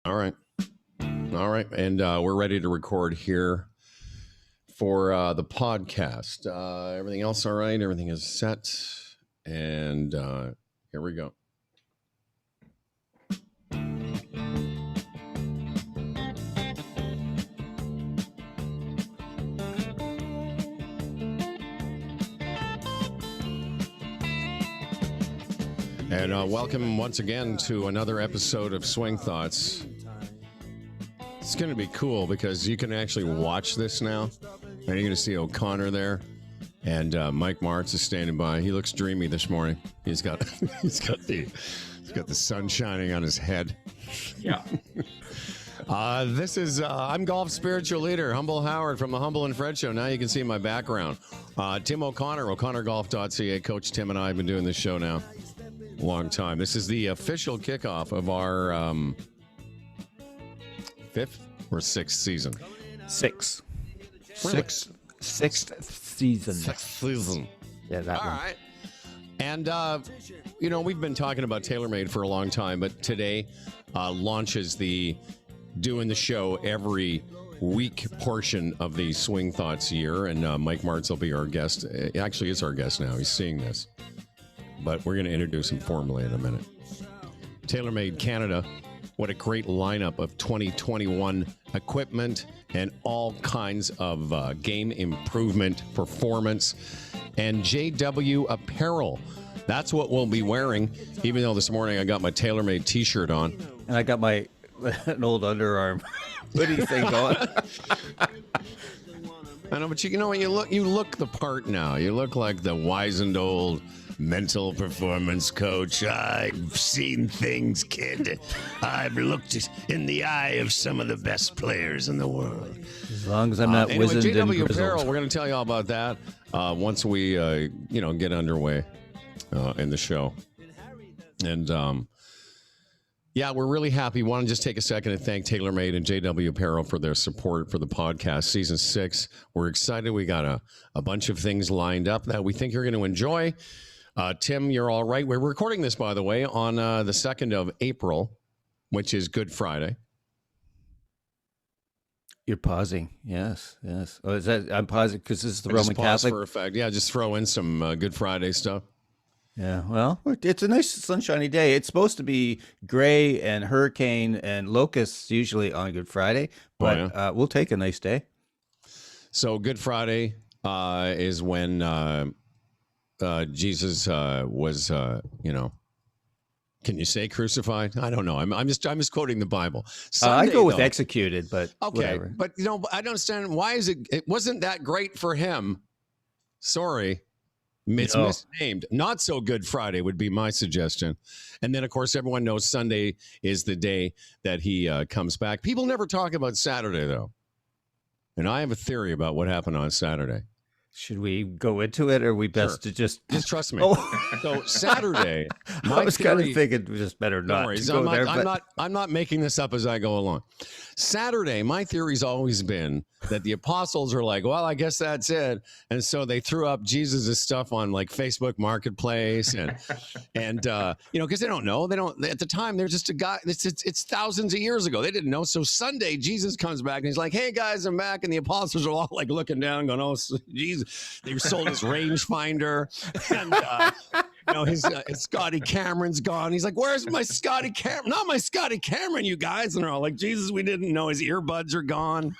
All right. All right. And we're ready to record here for the podcast. Everything else all right? Everything is set. And here we go. And welcome once again to another episode of Swing Thoughts. It's going to be cool because you can actually watch this now. And you're going to see O'Connor there. And Mike Martz is standing by. He looks dreamy this morning. He's got the sun shining on his head. Yeah. This is I'm golf spiritual leader Humble Howard from the Humble and Fred Show. Now you can see my background. Tim O'Connor, O'ConnorGolf.ca. Coach Tim and I have been doing this show now a long time. This is the official kickoff of our fifth or sixth season. Sixth season. Sixth season. Yeah, that All one. right. And, we've been talking about TaylorMade for a long time, but today launches the doing the show every week portion of the Swing Thoughts year. And Mike Martz will be our guest. Actually, is our guest now. He's seeing this. But we're going to introduce him formally in a minute. TaylorMade Canada. What a great lineup of 2021 equipment and all kinds of game improvement, performance, and JW Apparel. That's what we'll be wearing, even though this morning I got my TaylorMade t-shirt on. And I got my an old underarm hoodie thing going. I know, but you look the part now. You look like the wizened old mental performance coach. I've seen things, kid. I've looked in the eye of some of the best players in the world. As long as I'm not anyway, wizened and JW grizzled. Apparel, we're going to tell you all about that once we, get underway in the show. And, we're really happy. Want to just take a second and thank TaylorMade and JW Apparel for their support for the podcast, Season 6. We're excited. We got a bunch of things lined up that we think you're going to enjoy. Tim, you're all right. We're recording this, by the way, on the 2nd of April, which is Good Friday. You're pausing. Yes. Oh, is that? I'm pausing because this is the Roman Catholic. For effect. Yeah, just throw in some Good Friday stuff. Yeah, well, it's a nice sunshiny day. It's supposed to be gray and hurricane and locusts usually on Good Friday, but we'll take a nice day. So Good Friday is when Jesus was, can you say crucified? I don't know. I'm just quoting the Bible. I Sunday, go with though, executed, but okay. whatever. But I don't understand why it wasn't that great for him. Sorry. It's misnamed. Not so Good Friday would be my suggestion. And then, of course, everyone knows Sunday is the day that he comes back. People never talk about Saturday, though. And I have a theory about what happened on Saturday. Should we go into it, or are we best to just trust me? Oh. So Saturday, I was kind of thinking just better not to go there. I'm not making this up as I go along. Saturday, my theory's always been that the apostles are like, well, I guess that's it, and so they threw up Jesus' stuff on like Facebook Marketplace, and because they don't know, at the time they're just a guy. It's thousands of years ago. They didn't know. So Sunday, Jesus comes back and he's like, hey guys, I'm back, and the apostles are all like looking down, going, oh Jesus. They sold his rangefinder, and his Scotty Cameron's gone. He's like, "Where's my Scotty Cameron? Not my Scotty Cameron, you guys!" And they're all like, "Jesus, we didn't know his earbuds are gone."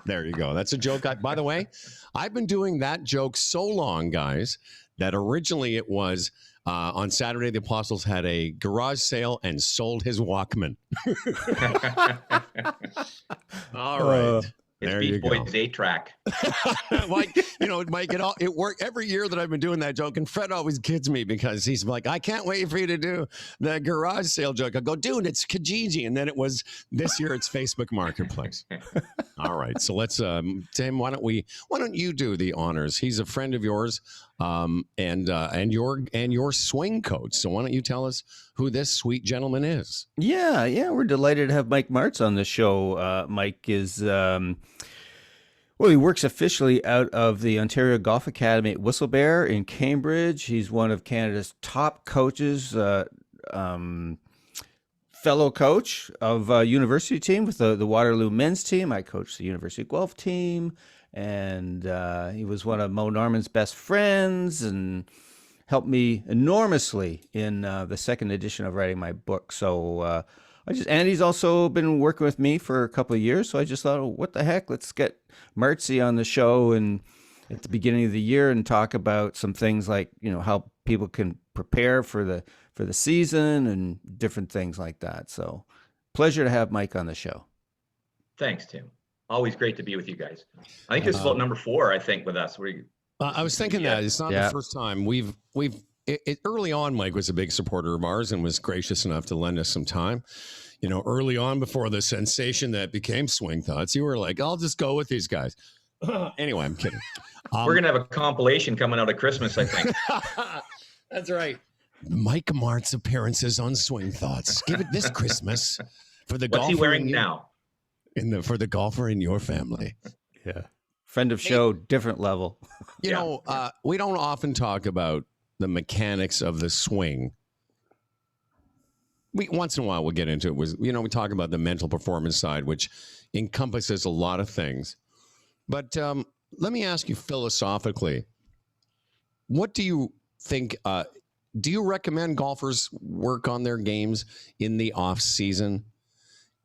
There you go. That's a joke. By the way, I've been doing that joke so long, guys, that originally it was on Saturday the apostles had a garage sale and sold his Walkman. All right. It's There Beach you Boys go. 8-track. Like, Mike, it worked every year that I've been doing that joke, and Fred always kids me because he's like, I can't wait for you to do the garage sale joke. I go, dude, it's Kijiji, and then it was this year it's Facebook Marketplace. All right, so let's Tim, why don't you do the honors? He's a friend of yours, and your swing coach. So why don't you tell us who this sweet gentleman is? Yeah, we're delighted to have Mike Martz on the show. Mike is he works officially out of the Ontario Golf Academy at Whistlebear in Cambridge. He's one of Canada's top coaches, fellow coach of a university team with the Waterloo men's team. I coached the university golf team, and he was one of Moe Norman's best friends and helped me enormously in the second edition of writing my book. So and he's also been working with me for a couple of years. So I just thought, oh, what the heck? Let's get Martzy on the show and at the beginning of the year and talk about some things like, how people can prepare for the season and different things like that. So pleasure to have Mike on the show. Thanks, Tim. Always great to be with you guys. I think this is about number 4, I think, with us. I was thinking that it's not the first time we've early on, Mike was a big supporter of ours and was gracious enough to lend us some time. Early on before the sensation that became Swing Thoughts, you were like, I'll just go with these guys. Anyway, I'm kidding. We're going to have a compilation coming out of Christmas, I think. That's right. Mike Martz appearances on Swing Thoughts. Give it this Christmas for the golfer. What's he wearing now? For the golfer in your family. Yeah. Friend of show, different level. We don't often talk about the mechanics of the swing. Once in a while we'll get into it. We talk about the mental performance side, which encompasses a lot of things. But let me ask you philosophically, what do you think? Do you recommend golfers work on their games in the off season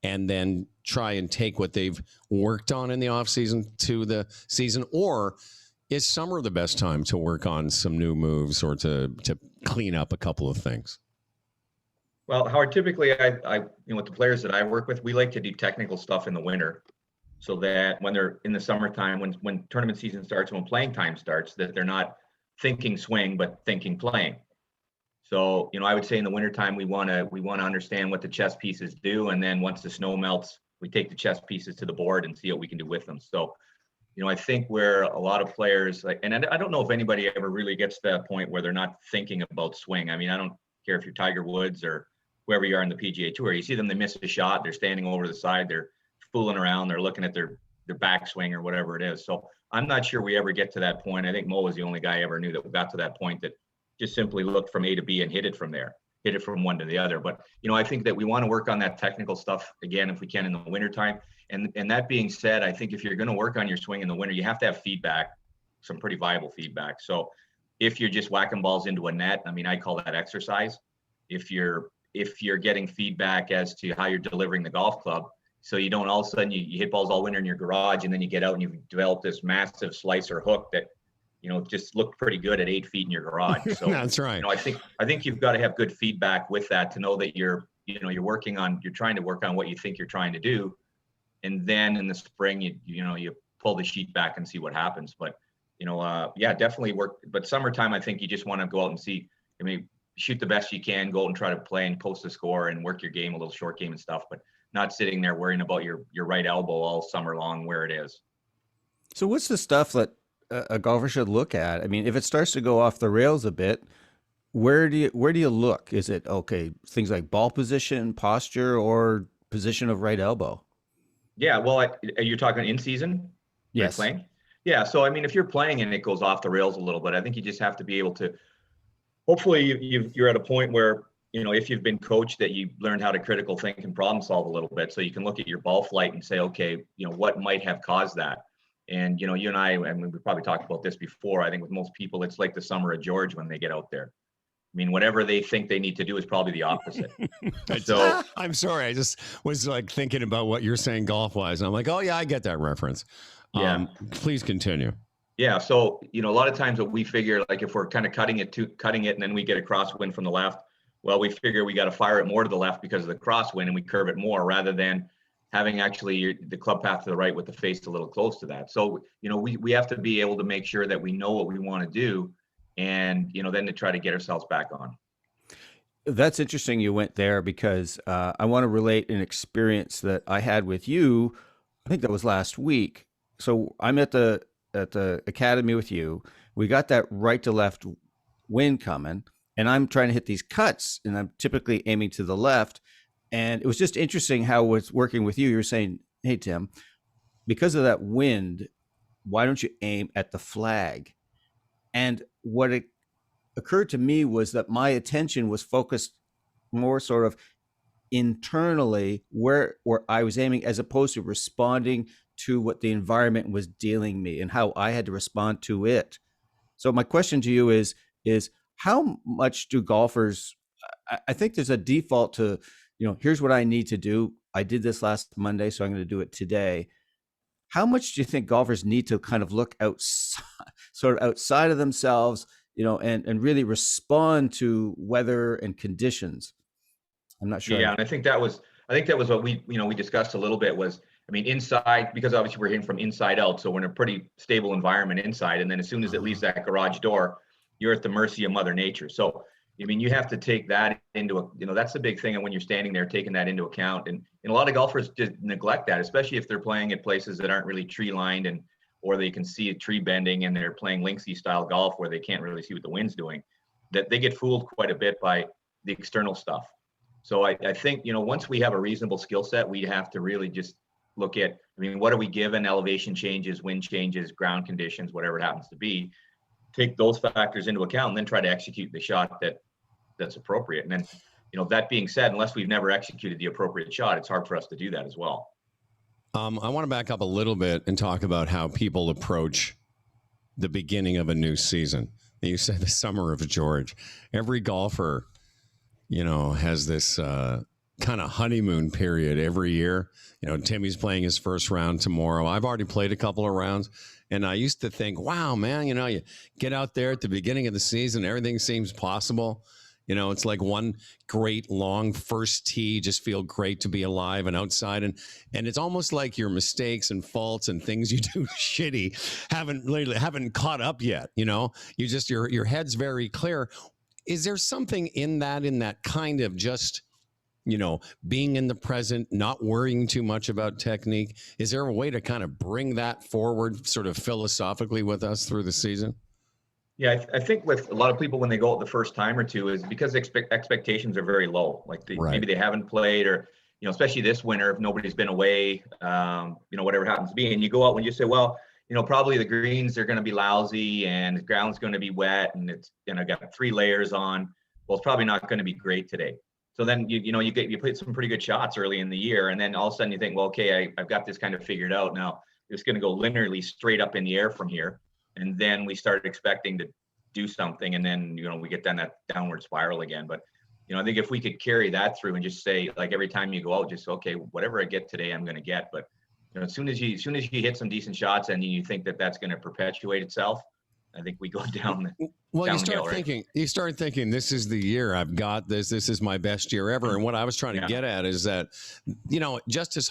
and then try and take what they've worked on in the off season to the season, or is summer the best time to work on some new moves or to clean up a couple of things? Well, Howard, typically I with the players that I work with, we like to do technical stuff in the winter, so that when they're in the summertime, when tournament season starts, when playing time starts, that they're not thinking swing but thinking playing. So I would say in the wintertime we want to understand what the chess pieces do, and then once the snow melts, we take the chess pieces to the board and see what we can do with them. So I think where a lot of players, and I don't know if anybody ever really gets to that point where they're not thinking about swing. I mean, I don't care if you're Tiger Woods or whoever you are in the PGA Tour. You see them, they miss a shot, they're standing over the side, they're fooling around, they're looking at their backswing or whatever it is. So I'm not sure we ever get to that point. I think Moe was the only guy I ever knew that got to that point that just simply looked from A to B and hit it from there, hit it from one to the other. But, I think that we want to work on that technical stuff again, if we can, in the wintertime. And that being said, I think if you're going to work on your swing in the winter, you have to have feedback, some pretty viable feedback. So if you're just whacking balls into a net, I call that exercise. If you're getting feedback as to how you're delivering the golf club, so you don't all of a sudden you hit balls all winter in your garage and then you get out and you've developed this massive slicer hook that just looked pretty good at 8 feet in your garage. So that's right. I think you've got to have good feedback with that to know that you're trying to work on what you think you're trying to do. And then in the spring, you pull the sheet back and see what happens. But, definitely work. But summertime, I think you just want to go out and see, shoot the best you can, go out and try to play and post a score and work your game, a little short game and stuff, but not sitting there worrying about your right elbow all summer long where it is. So what's the stuff that a golfer should look at? If it starts to go off the rails a bit, where do you look? Is it things like ball position, posture, or position of right elbow? Yeah, well, you're talking in season? Yes. Playing? Yeah, so if you're playing and it goes off the rails a little bit, I think you just have to be able to, hopefully you're at a point where, if you've been coached, that you learned how to critical think and problem solve a little bit, so you can look at your ball flight and say, okay, what might have caused that? And, you and I we probably talked about this before, I think with most people, it's like the summer of George when they get out there. Whatever they think they need to do is probably the opposite. So I'm sorry. I just was thinking about what you're saying golf-wise. And I'm like, oh, yeah, I get that reference. Yeah. Please continue. Yeah. So, a lot of times what we figure, if we're kind of cutting it and then we get a crosswind from the left, well, we figure we got to fire it more to the left because of the crosswind and we curve it more rather than having actually the club path to the right with the face a little close to that. So, we have to be able to make sure that we know what we want to do and, then to try to get ourselves back on. That's interesting you went there because I want to relate an experience that I had with you. I think that was last week. So I'm at the academy with you. We got that right to left wind coming, and I'm trying to hit these cuts, and I'm typically aiming to the left. And it was just interesting how it was working with you. You were saying, hey, Tim, because of that wind, why don't you aim at the flag? And what it occurred to me was that my attention was focused more sort of internally where I was aiming, as opposed to responding to what the environment was dealing me and how I had to respond to it. So my question to you is how much do golfers, I think there's a default to, here's what I need to do. I did this last Monday, so I'm going to do it today. How much do you think golfers need to kind of look outside, sort of outside of themselves, and really respond to weather and conditions? I'm not sure. Yeah, and I think that was what we discussed a little bit was, I mean, inside, because obviously we're hitting from inside out, so we're in a pretty stable environment inside, and then as soon as it leaves that garage door, you're at the mercy of Mother Nature. So, I mean, you have to take that into that's the big thing, and when you're standing there, taking that into account, and a lot of golfers just neglect that, especially if they're playing at places that aren't really tree lined, or they can see a tree bending, and they're playing linksy style golf where they can't really see what the wind's doing, that they get fooled quite a bit by the external stuff. So I think, once we have a reasonable skill set, we have to really just look at, what are we given? Elevation changes, wind changes, ground conditions, whatever it happens to be. Take those factors into account and then try to execute the shot that's appropriate. And then, that being said, unless we've never executed the appropriate shot, it's hard for us to do that as well. I want to back up a little bit and talk about how people approach the beginning of a new season. You said the summer of George. Every golfer, has this kind of honeymoon period every year. Timmy's playing his first round tomorrow. I've already played a couple of rounds, and I used to think, wow, man, you get out there at the beginning of the season, everything seems possible. It's like one great long first tee, just feel great to be alive and outside. And it's almost like your mistakes and faults and things you do shitty haven't caught up yet. Your head's very clear. Is there something in that kind of just, being in the present, not worrying too much about technique? Is there a way to kind of bring that forward sort of philosophically with us through the season? Yeah, I think with a lot of people when they go out the first time or two is because expectations are very low. Like maybe they haven't played, or especially this winter if nobody's been away, whatever happens to be, and you go out when you say, well, probably the greens are going to be lousy and the ground's going to be wet and it's got 3 layers on. Well, it's probably not going to be great today. So then you put some pretty good shots early in the year, and then all of a sudden you think, well, okay, I've got this kind of figured out now. It's going to go linearly straight up in the air from here. And then we started expecting to do something, and then we get down that downward spiral again. But I think if we could carry that through and just say, like, every time you go out, just okay, whatever I get today, I'm going to get. But as soon as you hit some decent shots and you think that that's going to perpetuate itself, I think we go down. Well, you start thinking, this is the year I've got this. This is my best year ever. And what I was trying to get at is that, just as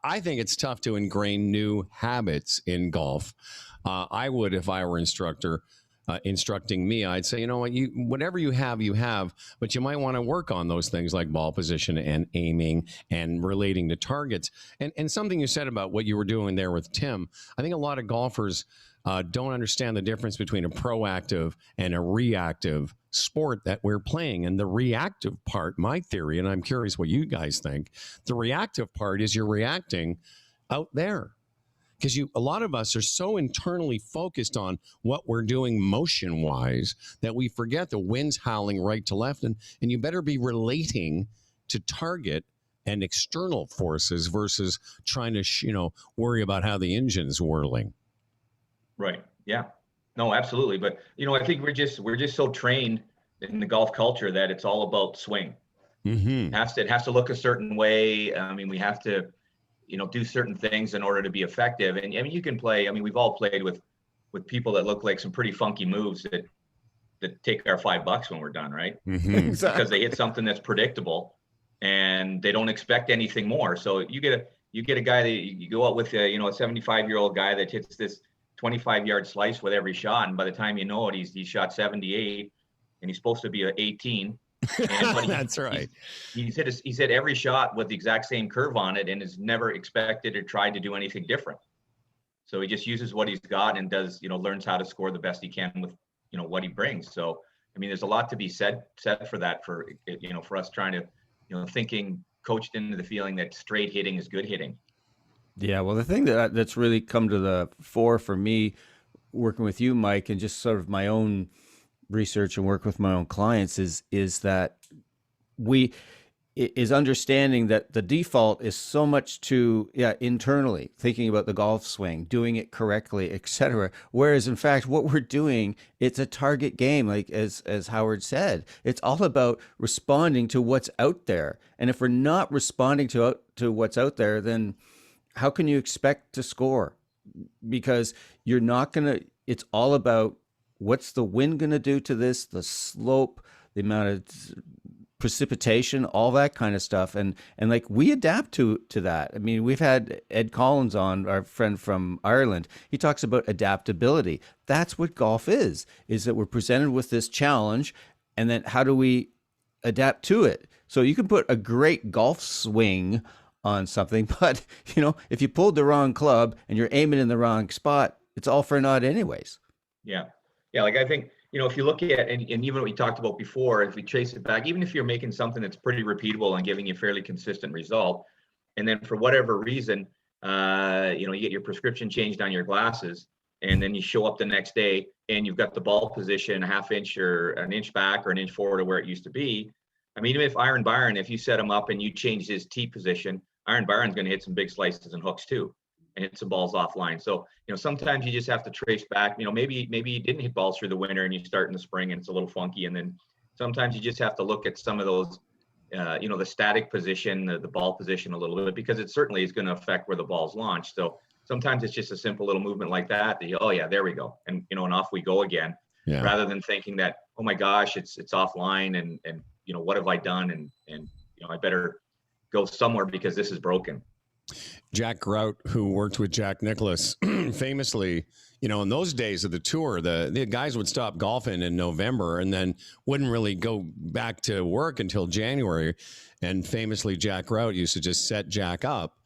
I think it's tough to ingrain new habits in golf. I would, if I were instructing me, I'd say, whatever you have, but you might want to work on those things like ball position and aiming and relating to targets. And something you said about what you were doing there with Tim, I think a lot of golfers don't understand the difference between a proactive and a reactive sport that we're playing. And the reactive part, my theory, and I'm curious what you guys think, the reactive part is you're reacting out there. Because a lot of us are so internally focused on what we're doing motion-wise that we forget the wind's howling right to left, and you better be relating to target and external forces versus trying to worry about how the engine's whirling. Right. Yeah. No, absolutely. But I think we're just so trained in the golf culture that it's all about swing. Mm-hmm. It has to look a certain way. We have to do certain things in order to be effective. And you can play, we've all played with people that look like some pretty funky moves that take our $5 when wewe're done, right? Mm-hmm. Exactly. Because they hit something that's predictable and they don't expect anything more. So you get a guy that you go out with a 75-year-old guy that hits this 25-yard slice with every shot, and by the time you know it, he's shot 78 and he's supposed to be an 18. That's right. He's hit every shot with the exact same curve on it and has never expected or tried to do anything different. So he just uses what he's got and does, learns how to score the best he can with, what he brings. So, there's a lot to be said for that, for us trying to, thinking coached into the feeling that straight hitting is good hitting. Yeah. Well, the thing that's really come to the fore for me working with you, Mike, and just sort of my own research and work with my own clients is that is understanding that the default is so much to internally thinking about the golf swing, doing it correctly, etc. Whereas in fact, what we're doing, it's a target game, like as Howard said. It's all about responding to what's out there. And if we're not responding to what's out there, then how can you expect to score? Because you're not gonna. It's all about what's the wind gonna do to this, the slope, the amount of precipitation, all that kind of stuff, and like we adapt to that. I mean, we've had Ed Collins on, our friend from Ireland. He talks about adaptability. That's what golf is that we're presented with this challenge, and then how do we adapt to it? So you can put a great golf swing on something, but if you pulled the wrong club and you're aiming in the wrong spot, it's all for naught anyways. Yeah, like I think, if you look at, and even what we talked about before, if we trace it back, even if you're making something that's pretty repeatable and giving you a fairly consistent result, and then for whatever reason, you get your prescription changed on your glasses, and then you show up the next day and you've got the ball position a half inch or an inch back or an inch forward to where it used to be. I mean, even if Iron Byron, if you set him up and you change his tee position, Iron Byron's going to hit some big slices and hooks too, and hit some balls offline. So, sometimes you just have to trace back. Maybe you didn't hit balls through the winter and you start in the spring and it's a little funky. And then sometimes you just have to look at some of those, the static position, the ball position a little bit, because it certainly is going to affect where the ball's launched. So sometimes it's just a simple little movement like that. Oh yeah, there we go, and and off we go again. Yeah. Rather than thinking that, oh my gosh, it's offline, and what have I done, and I better go somewhere because this is broken. Jack Grout, who worked with Jack Nicklaus, famously, in those days of the tour, the guys would stop golfing in November and then wouldn't really go back to work until January. And famously, Jack Grout used to just set Jack up,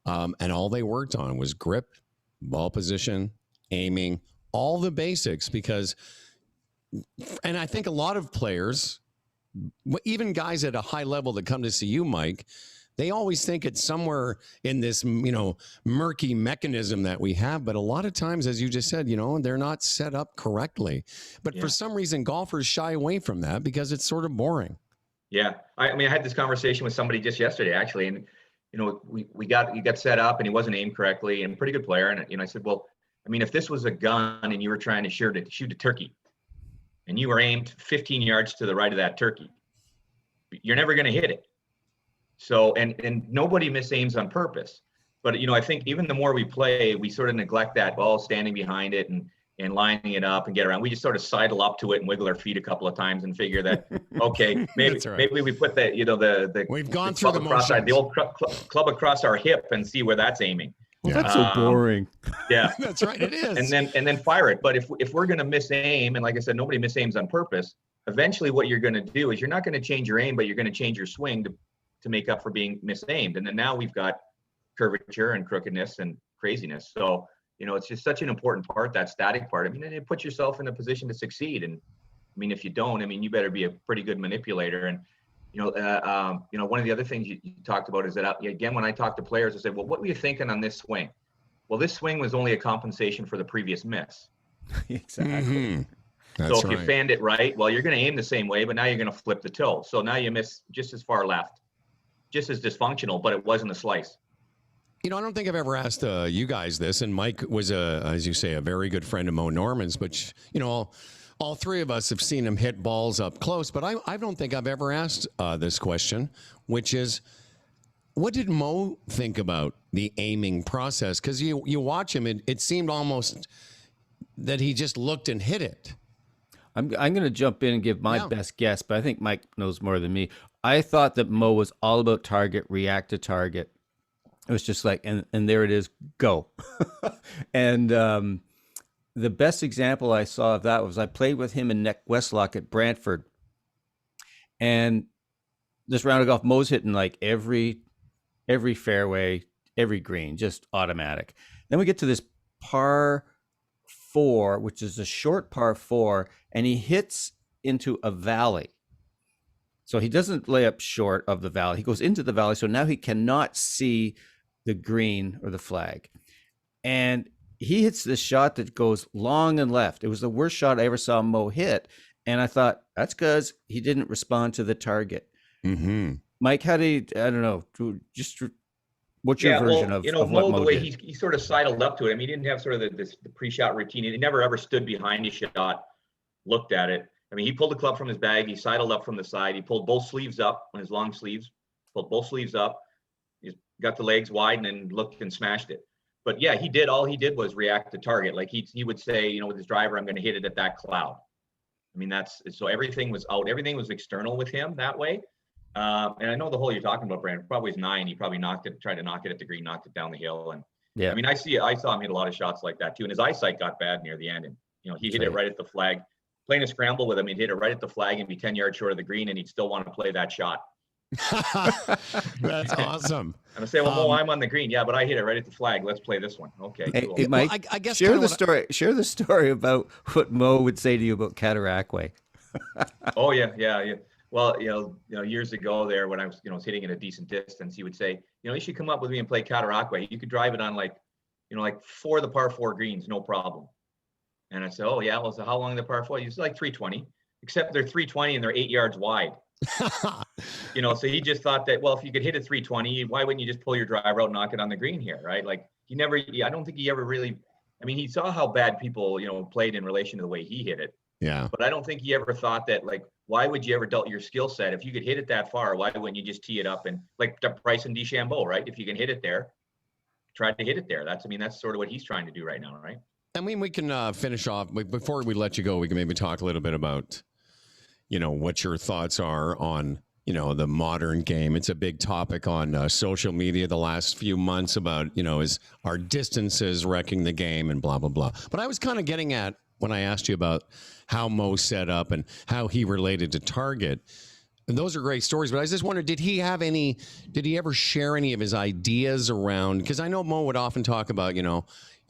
and all they worked on was grip, ball position, aiming, all the basics. And I think a lot of players, even guys at a high level that come to see you, Mike, they always think it's somewhere in this, murky mechanism that we have. But a lot of times, as you just said, they're not set up correctly. But for some reason, golfers shy away from that because it's sort of boring. Yeah. I had this conversation with somebody just yesterday, actually. And, he got set up and he wasn't aimed correctly, and pretty good player. And, I said, well, if this was a gun and you were trying to shoot a turkey and you were aimed 15 yards to the right of that turkey, you're never going to hit it. So, and nobody misaims on purpose, but, I think even the more we play, we sort of neglect that ball standing behind it and lining it up and get around. We just sort of sidle up to it and wiggle our feet a couple of times and figure that, okay, maybe we put the we've gone through the motions. The old club across our hip and see where that's aiming. Well, that's so boring. Yeah, that's right. It is. And then fire it. But if we're going to misaim, and like I said, nobody misaims on purpose. Eventually, what you're going to do is you're not going to change your aim, but you're going to change your swing to make up for being misaimed. And then now we've got curvature and crookedness and craziness. So, it's just such an important part, that static part. It puts yourself in a position to succeed. And if you don't, you better be a pretty good manipulator. And, one of the other things you talked about is that, again, when I talk to players, I say, well, what were you thinking on this swing? Well, this swing was only a compensation for the previous miss. Exactly. Mm-hmm. So if you fanned it right, well, you're going to aim the same way, but now you're going to flip the toe. So now you miss just as far left, just as dysfunctional, but it wasn't a slice. I don't think I've ever asked you guys this, and Mike was, as you say, a very good friend of Moe Norman's, but, all three of us have seen him hit balls up close, but I don't think I've ever asked this question, which is, what did Moe think about the aiming process? Because you watch him, it seemed almost that he just looked and hit it. I'm going to jump in and give my best guess, but I think Mike knows more than me. I thought that Moe was all about target, react to target. It was just like, and there it is, go. And the best example I saw of that was I played with him and Nick Westlock at Brantford. And this round of golf, Moe's hitting like every fairway, every green, just automatic. Then we get to this par 4, which is a short par 4, and he hits into a valley. So he doesn't lay up short of the valley. He goes into the valley. So now he cannot see the green or the flag. And he hits this shot that goes long and left. It was the worst shot I ever saw Moe hit. And I thought, that's because he didn't respond to the target. Mm-hmm. Mike, how do you, I don't know, just what's your version well, of what Moe, the Moe way did? he sort of sidled up to it. I mean, he didn't have sort of the pre-shot routine. He never ever stood behind his shot, looked at it. I mean, he pulled the club from his bag. He sidled up from the side. He pulled both sleeves up on his long sleeves, pulled both sleeves up. He got the legs wide and then looked and smashed it. But yeah, he did. All he did was react to target. Like he would say, with his driver, I'm going to hit it at that cloud. I mean, so everything was out. Everything was external with him that way. And I know the hole you're talking about, Brandon, probably was 9. He probably tried to knock it at the green, knocked it down the hill. And Yeah. I mean, I saw him hit a lot of shots like that too. And his eyesight got bad near the end. And, he hit it right at the flag. Playing a scramble with him, he'd hit it right at the flag and be 10 yards short of the green, and he'd still want to play that shot. That's awesome. And I say, well, Moe, I'm on the green. Yeah, but I hit it right at the flag. Let's play this one. Okay, Hey, cool. hey, Mike, Well, I guess share kinda the story. Share the story about what Moe would say to you about Cataraqui. Oh yeah. Well, years ago there when I was hitting at a decent distance, he would say, you should come up with me and play Cataraqui. You could drive it on like 4 of the par 4 greens, no problem. And I said, oh yeah, well, so how long the par 4? He's like 320, except they're 320 and they're 8 yards wide. So he just thought that, well, if you could hit a 320, why wouldn't you just pull your driver out and knock it on the green here, right? Like I don't think he ever really, I mean, he saw how bad people, played in relation to the way he hit it. Yeah. But I don't think he ever thought that, like, why would you ever doubt your skill set? If you could hit it that far, why wouldn't you just tee it up and like Bryson DeChambeau, right? If you can hit it there, try to hit it there. That's sort of what he's trying to do right now, right? I mean, we can finish off before we let you go. We can maybe talk a little bit about, what your thoughts are on, the modern game. It's a big topic on social media the last few months about, is our distances wrecking the game and blah, blah, blah. But I was kind of getting at when I asked you about how Moe set up and how he related to target. And those are great stories, but I just wondered, did he ever share any of his ideas around, because I know Moe would often talk about,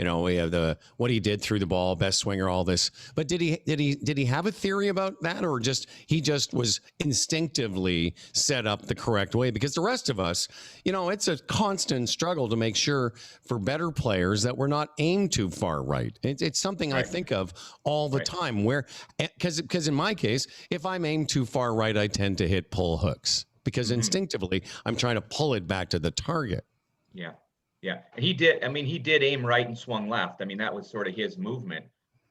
we have what he did through the ball, best swinger, all this. But did he have a theory about that, or he just was instinctively set up the correct way? Because the rest of us, it's a constant struggle to make sure for better players that we're not aimed too far right. It's something I think of all the time, where because in my case, if I'm aimed too far right, I tend to hit pull hooks because instinctively I'm trying to pull it back to the target. Yeah. Yeah, he did. I mean, he did aim right and swung left. I mean, that was sort of his movement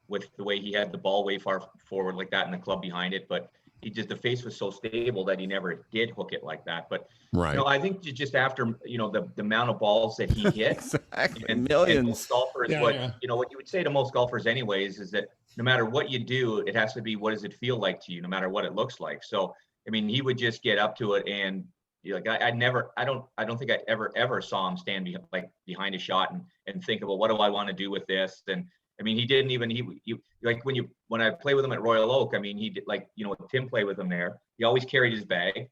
with the way he had the ball way far forward like that and the club behind it. But the face was so stable that he never did hook it like that. But, I think just after, the amount of balls that he hit. Exactly. And Millions. most golfers, what you would say to most golfers anyways, is that no matter what you do, it has to be, what does it feel like to you, no matter what it looks like. So, I mean, he would just get up to it and, like I don't think I ever saw him stand behind a shot and think about, what do I want to do with this? And I mean, he didn't even, he like when I play with him at Royal Oak, I mean, he did, like, Tim played with him there. He always carried his bag,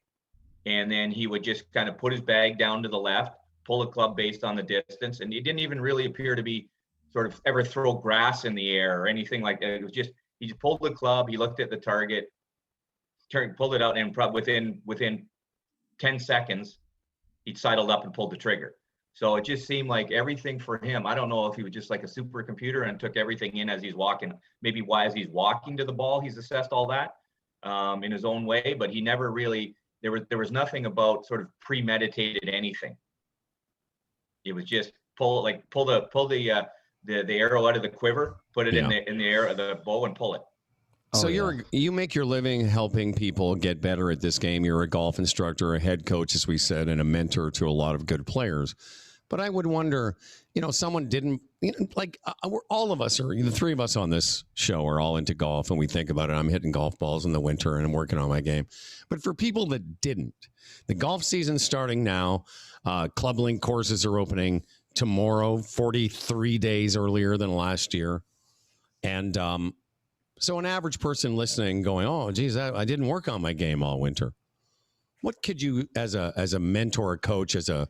and then he would just kind of put his bag down to the left, pull the club based on the distance. And he didn't even really appear to be sort of ever throw grass in the air or anything like that. It was just, he just pulled the club. He looked at the target, pulled it out, and probably within 10 seconds, he'd sidled up and pulled the trigger. So it just seemed like everything for him. I don't know if he was just like a supercomputer and took everything in as he's walking. Maybe as he's walking to the ball, he's assessed all that in his own way. But he never really. There was nothing about sort of premeditated anything. It was just pull the arrow out of the quiver, put it in the air of the bow, and pull it. So you make your living helping people get better at this game. You're a golf instructor, a head coach, as we said, and a mentor to a lot of good players. But I would wonder, someone didn't, we're, all of us, or the three of us on this show, are all into golf, and we think about it. I'm hitting golf balls in the winter, and I'm working on my game. But for people that didn't, the golf season's starting now. Club Link courses are opening tomorrow, 43 days earlier than last year. And so an average person listening going, oh, geez, I didn't work on my game all winter. What could you, as a mentor, a coach, as a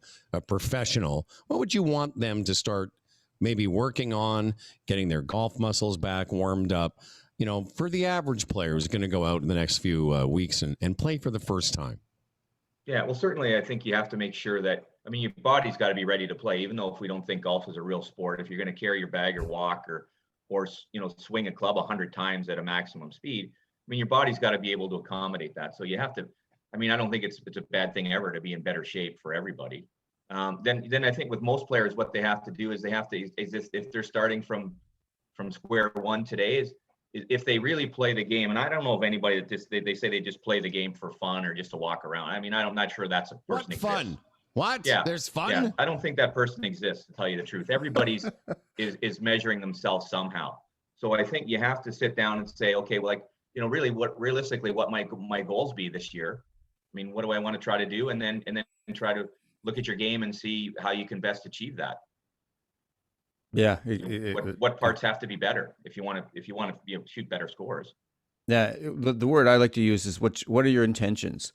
professional, what would you want them to start maybe working on, getting their golf muscles back, warmed up, for the average player who's going to go out in the next few weeks and play for the first time? Yeah, well, certainly I think you have to make sure that, your body's got to be ready to play, even though if we don't think golf is a real sport, if you're going to carry your bag or walk or swing a club 100 times at a maximum speed, your body's got to be able to accommodate that. So you have to I mean, I don't think it's a bad thing ever to be in better shape for everybody. Then I think with most players, what they have to do is if they're starting from square one today is if they really play the game. And I don't know of anybody that they say they just play the game for fun or just to walk around. I mean, I'm not sure that's a person. What fun? What? Yeah, there's fun. Yeah, I don't think that person exists, to tell you the truth. Everybody's is measuring themselves somehow. So I think you have to sit down and say, okay, well, like, really what my goals be this year. I mean, what do I want to try to do? And then try to look at your game and see how you can best achieve that. Yeah. What parts have to be better if you want to shoot better scores? Yeah. The word I like to use is what are your intentions?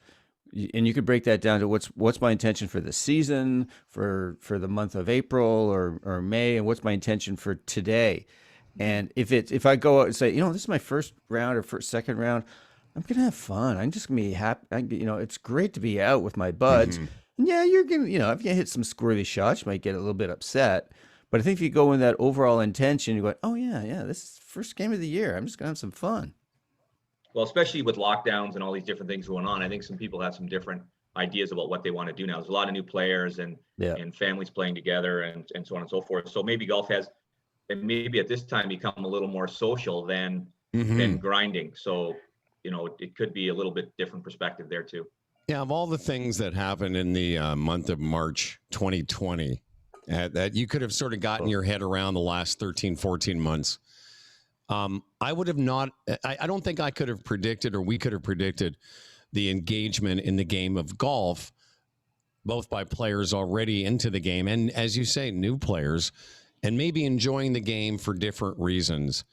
And you could break that down to what's my intention for the season, for the month of April or May, and what's my intention for today. And if I go out and say, this is my first round or second round, I'm gonna have fun. I'm just gonna be happy. It's great to be out with my buds. Mm-hmm. And yeah, you're gonna, if you hit some squirrely shots, you might get a little bit upset. But I think if you go in that overall intention, you're going, oh yeah, this is the first game of the year. I'm just gonna have some fun. Well, especially with lockdowns and all these different things going on, I think some people have some different ideas about what they want to do now. There's a lot of new players and families playing together and so on and so forth. So maybe golf has, and maybe at this time, become a little more social than grinding. So, it could be a little bit different perspective there too. Yeah, of all the things that happened in the month of March 2020 that you could have sort of gotten your head around the last 13, 14 months, I would have not, I don't think I could have predicted, or we could have predicted, the engagement in the game of golf, both by players already into the game and, as you say, new players, and maybe enjoying the game for different reasons.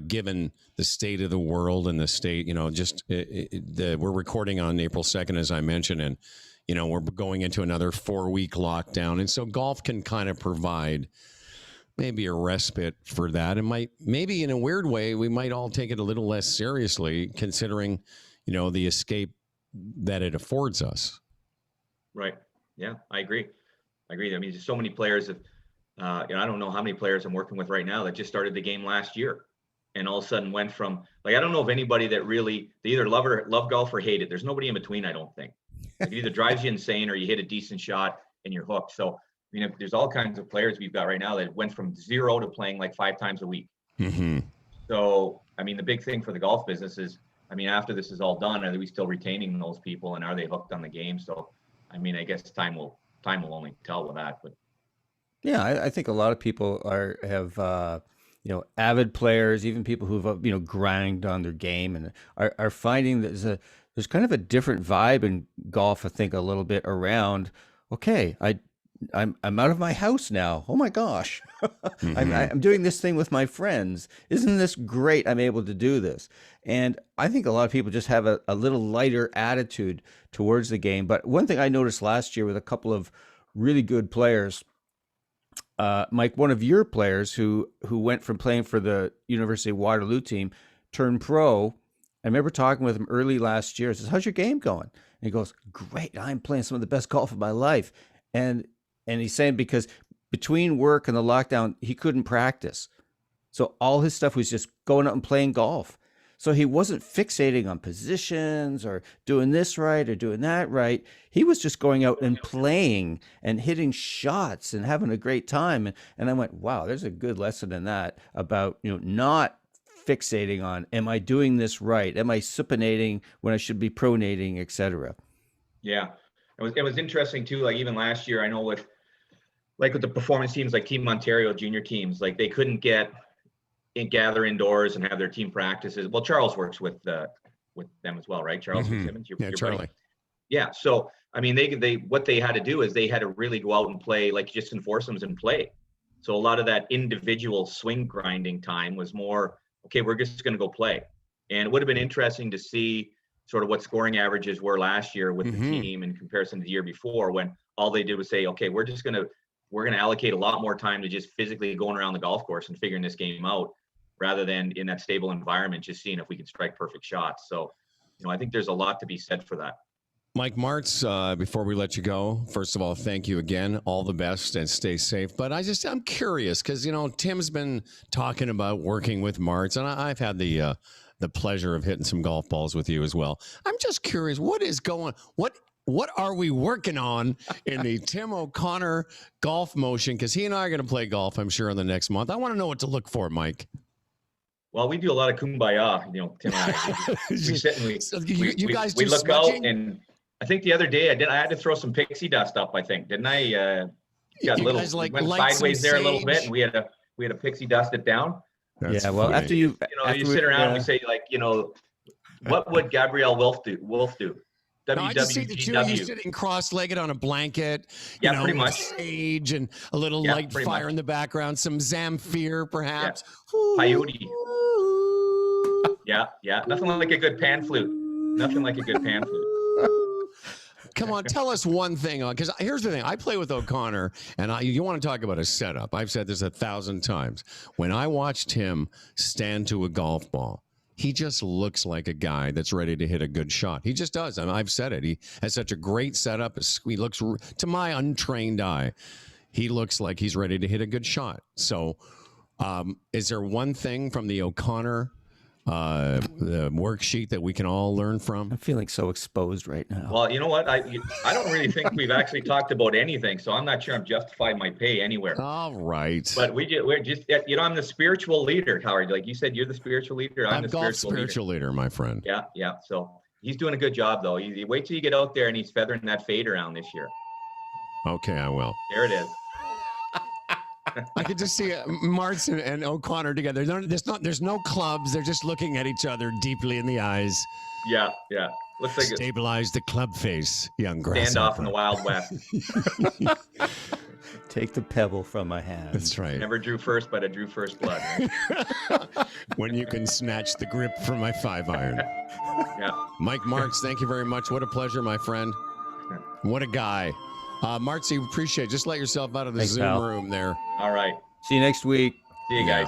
Given the state of the world and the state, we're recording on April 2nd, as I mentioned, and, we're going into another 4-week lockdown. And so golf can kind of provide maybe a respite for that. And maybe in a weird way, we might all take it a little less seriously, considering, the escape that it affords us. Right. Yeah, I agree. I mean, there's so many players that, I don't know how many players I'm working with right now that just started the game last year. And all of a sudden went from, like, I don't know of anybody that really, they either love golf or hate it. There's nobody in between, I don't think. Like, it either drives you insane or you hit a decent shot and you're hooked. So, there's all kinds of players we've got right now that went from 0 to playing like 5 times a week. Mm-hmm. So, the big thing for the golf business is, after this is all done, are we still retaining those people and are they hooked on the game? So, I guess time will only tell with that. But yeah, I think a lot of people have avid players, even people who've grind on their game, and are finding that there's kind of a different vibe in golf. I think a little bit around, okay, I'm out of my house now. Oh my gosh, I'm doing this thing with my friends. Isn't this great? I'm able to do this, and I think a lot of people just have a little lighter attitude towards the game. But one thing I noticed last year with a couple of really good players. Mike, one of your players who went from playing for the University of Waterloo team, turned pro. I remember talking with him early last year. I says, how's your game going? And he goes, great. I'm playing some of the best golf of my life. And he's saying because between work and the lockdown, he couldn't practice. So all his stuff was just going out and playing golf. So he wasn't fixating on positions or doing this right or doing that right. He was just going out and playing and hitting shots and having a great time. And I went, wow, there's a good lesson in that about, not fixating on, am I doing this right? Am I supinating when I should be pronating, et cetera? Yeah, it was interesting too. Like even last year, I know with the performance teams, like Team Ontario junior teams, like they couldn't gather indoors and have their team practices. Well, Charles works with them as well, right? Charles Simmons, your Charlie. buddy. Yeah. So, they what they had to do is they had to really go out and play, like just in foursomes and play. So a lot of that individual swing grinding time was more, okay, we're just going to go play. And it would have been interesting to see sort of what scoring averages were last year with the team in comparison to the year before, when all they did was say, okay, we're going to allocate a lot more time to just physically going around the golf course and figuring this game out, rather than in that stable environment, just seeing if we can strike perfect shots. So, I think there's a lot to be said for that. Mike Martz, before we let you go, first of all, thank you again. All the best and stay safe. But I'm curious because, Tim's been talking about working with Martz, and I've had the the pleasure of hitting some golf balls with you as well. I'm just curious, what are we working on in the Tim O'Connor golf motion? Because he and I are going to play golf, I'm sure, in the next month. I want to know what to look for, Mike. Well, we do a lot of kumbaya, Tim and I. We sit and you guys do look smudging? out, and I think the other day I had to throw some pixie dust up. I think, didn't I? Got a little, guys, like, went light sideways some there a little bit, sage? and we had to pixie dust it down. That's yeah, well, funny. after you Sit around and we say, like, what would Gabrielle Wolf do? No, I just see the two of you WWGW. sitting cross-legged on a blanket, Yeah, pretty with much. sage and a little Yeah, light pretty fire much. in the background, some Zamfir perhaps. Peyote. Yeah. Nothing like a good pan flute. Nothing like a good pan flute. Come on, tell us one thing. Because here's the thing. I play with O'Connor, and you want to talk about a setup. I've said this 1,000 times. When I watched him stand to a golf ball, he just looks like a guy that's ready to hit a good shot. He just does. I've said it. He has such a great setup. He looks, to my untrained eye, he looks like he's ready to hit a good shot. So is there one thing from the O'Connor the worksheet that we can all learn from? I'm feeling so exposed right now. Well, you know what? I don't really think we've actually talked about anything, so I'm not sure I'm justifying my pay anywhere. All right. But we're just, I'm the spiritual leader, Howard. Like you said, you're the spiritual leader. I'm the golf spiritual leader, my friend. Yeah. So he's doing a good job, though. You wait till you get out there and he's feathering that fade around this year. Okay, I will. There it is. I could just see Martz and O'Connor together. There's no clubs. They're just looking at each other deeply in the eyes. Yeah. Looks like Stabilize the club face, young a grasshopper. standoff in the Wild West. Take the pebble from my hand. That's right. Never drew first, but I drew first blood. When you can snatch the grip from my 5-iron. Yeah. Mike Martz, thank you very much. What a pleasure, my friend. What a guy. Martz, appreciate it. Just let yourself out of the Thanks, Zoom pal. room there. All right. See you next week. See you guys.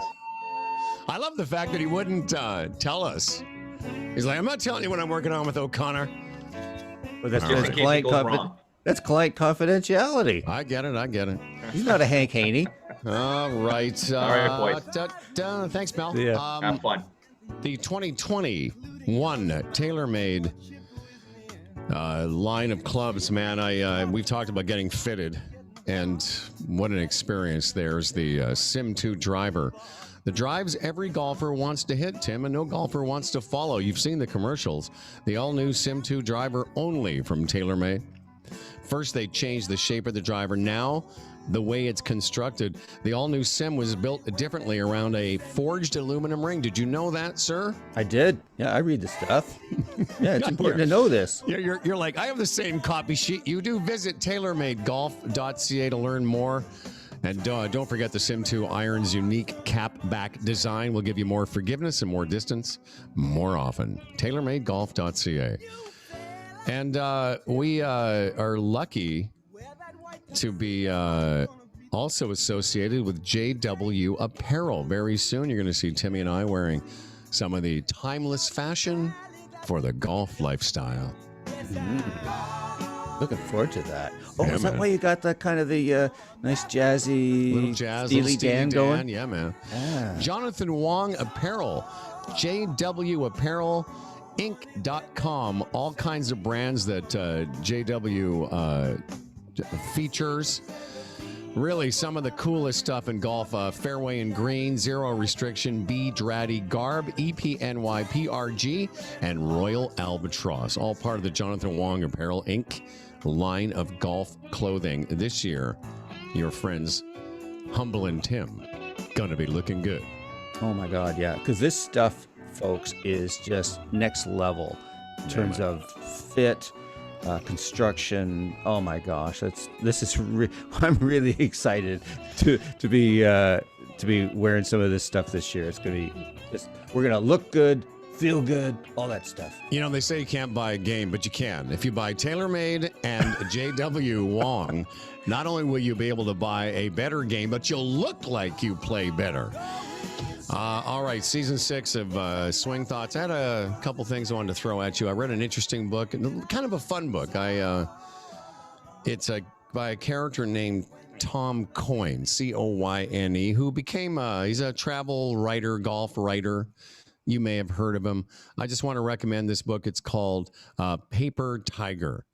I love the fact that he wouldn't tell us. He's like, I'm not telling you what I'm working on with O'Connor. Well, that's, Just in that's, case it client goes wrong. that's client confidentiality. I get it. He's not a Hank Haney. All right. All right, boys. Thanks, Mel. Yeah. Have fun. The 2021 TaylorMade line of clubs, man. We've talked about getting fitted, and what an experience. There's the Sim 2 driver. The drives every golfer wants to hit, Tim, and no golfer wants to follow. You've seen the commercials. The all-new Sim 2 driver only from TaylorMade. First, they changed the shape of the driver. Now, the way it's constructed, the all-new Sim was built differently around a forged aluminum ring. Did you know that, sir? I did. Yeah, I read the stuff. Yeah, it's important to know this. You're like, I have the same copy sheet you do. Visit TaylorMadeGolf.ca to learn more. And don't forget the Sim 2 Iron's unique cap back design will give you more forgiveness and more distance more often. TaylorMadeGolf.ca. And we are lucky to be also associated with JW Apparel. Very soon you're going to see Timmy and I wearing some of the timeless fashion for the golf lifestyle. Looking forward to that. Oh, Yeah, is that man. why you got that kind of the nice jazzy, Little jazz, Steely little Steely Dan going? Yeah, man. Yeah. Jonathan Wong Apparel, JW Apparel Inc.com. All kinds of brands that JW features. Really, some of the coolest stuff in golf. Fairway and Green, Zero Restriction, B. Draddy Garb, EPNY PRG, and Royal Albatross. All part of the Jonathan Wong Apparel Inc. line of golf clothing. This year, your friends Humble and Tim gonna be looking good. Oh my God, yeah. Because this stuff, folks, is just next level in terms of fit, construction. Oh my gosh, I'm really excited to be wearing some of this stuff this year. It's gonna be we're gonna look good, feel good, all that stuff. You know, they say you can't buy a game, but you can. If you buy TaylorMade and JW Wong, not only will you be able to buy a better game, but you'll look like you play better. All right, season 6 of Swing Thoughts. I had a couple things I wanted to throw at you. I read an interesting book, kind of a fun book. It's by a character named Tom Coyne, Coyne, who became he's a travel writer, golf writer. You may have heard of him. I just want to recommend this book. It's called Paper Tiger.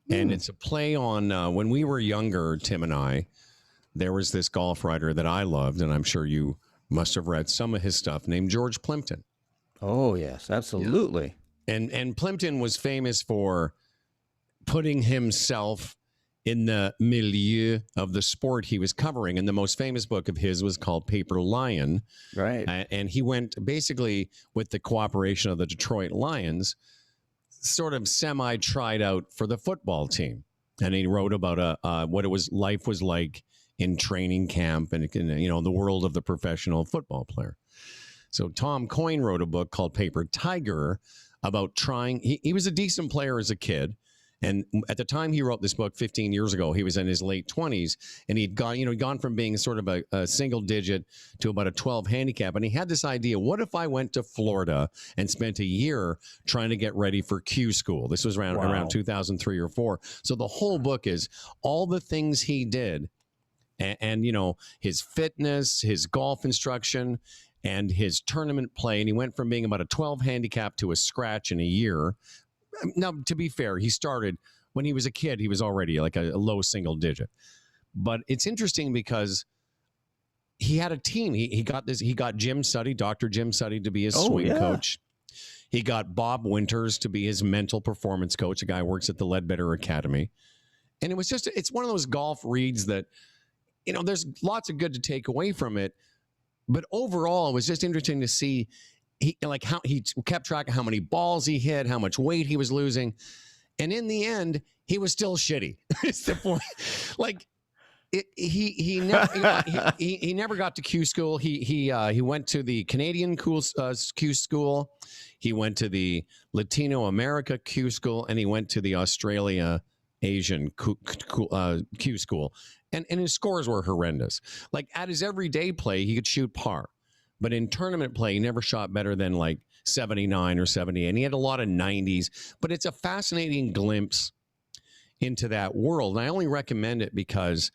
And it's a play on when we were younger, Tim and I, there was this golf writer that I loved, and I'm sure you must have read some of his stuff, named George Plimpton. Oh, yes, absolutely. And Plimpton was famous for putting himself in the milieu of the sport he was covering. And the most famous book of his was called Paper Lion. Right. And he went basically with the cooperation of the Detroit Lions, sort of semi-tried out for the football team. And he wrote about what life was like in training camp and, the world of the professional football player. So Tom Coyne wrote a book called Paper Tiger about trying. He was a decent player as a kid. And at the time he wrote this book 15 years ago, he was in his late 20s, and he'd gone from being sort of a single digit to about a 12 handicap. And he had this idea, what if I went to Florida and spent a year trying to get ready for Q school? This was around 2003 or 4. So the whole book is all the things he did and his fitness, his golf instruction, and his tournament play. And he went from being about a 12 handicap to a scratch in a year. Now, to be fair, he started when he was a kid. He was already like a low single digit. But it's interesting because he had a team. He got Jim Suddy, Dr. Jim Suddy, to be his swing coach. He got Bob Winters to be his mental performance coach. A guy who works at the Ledbetter Academy. And it's one of those golf reads that, there's lots of good to take away from it. But overall, it was just interesting to see how he kept track of how many balls he hit, how much weight he was losing, and in the end, he was still shitty. It's the point. Like he never got to Q school. He went to the Canadian Q school. He went to the Latino America Q school, and he went to the Australia Asian Q school. And his scores were horrendous. Like at his everyday play, he could shoot par. But in tournament play, he never shot better than like 79 or 78. And he had a lot of 90s. But it's a fascinating glimpse into that world. And I only recommend it because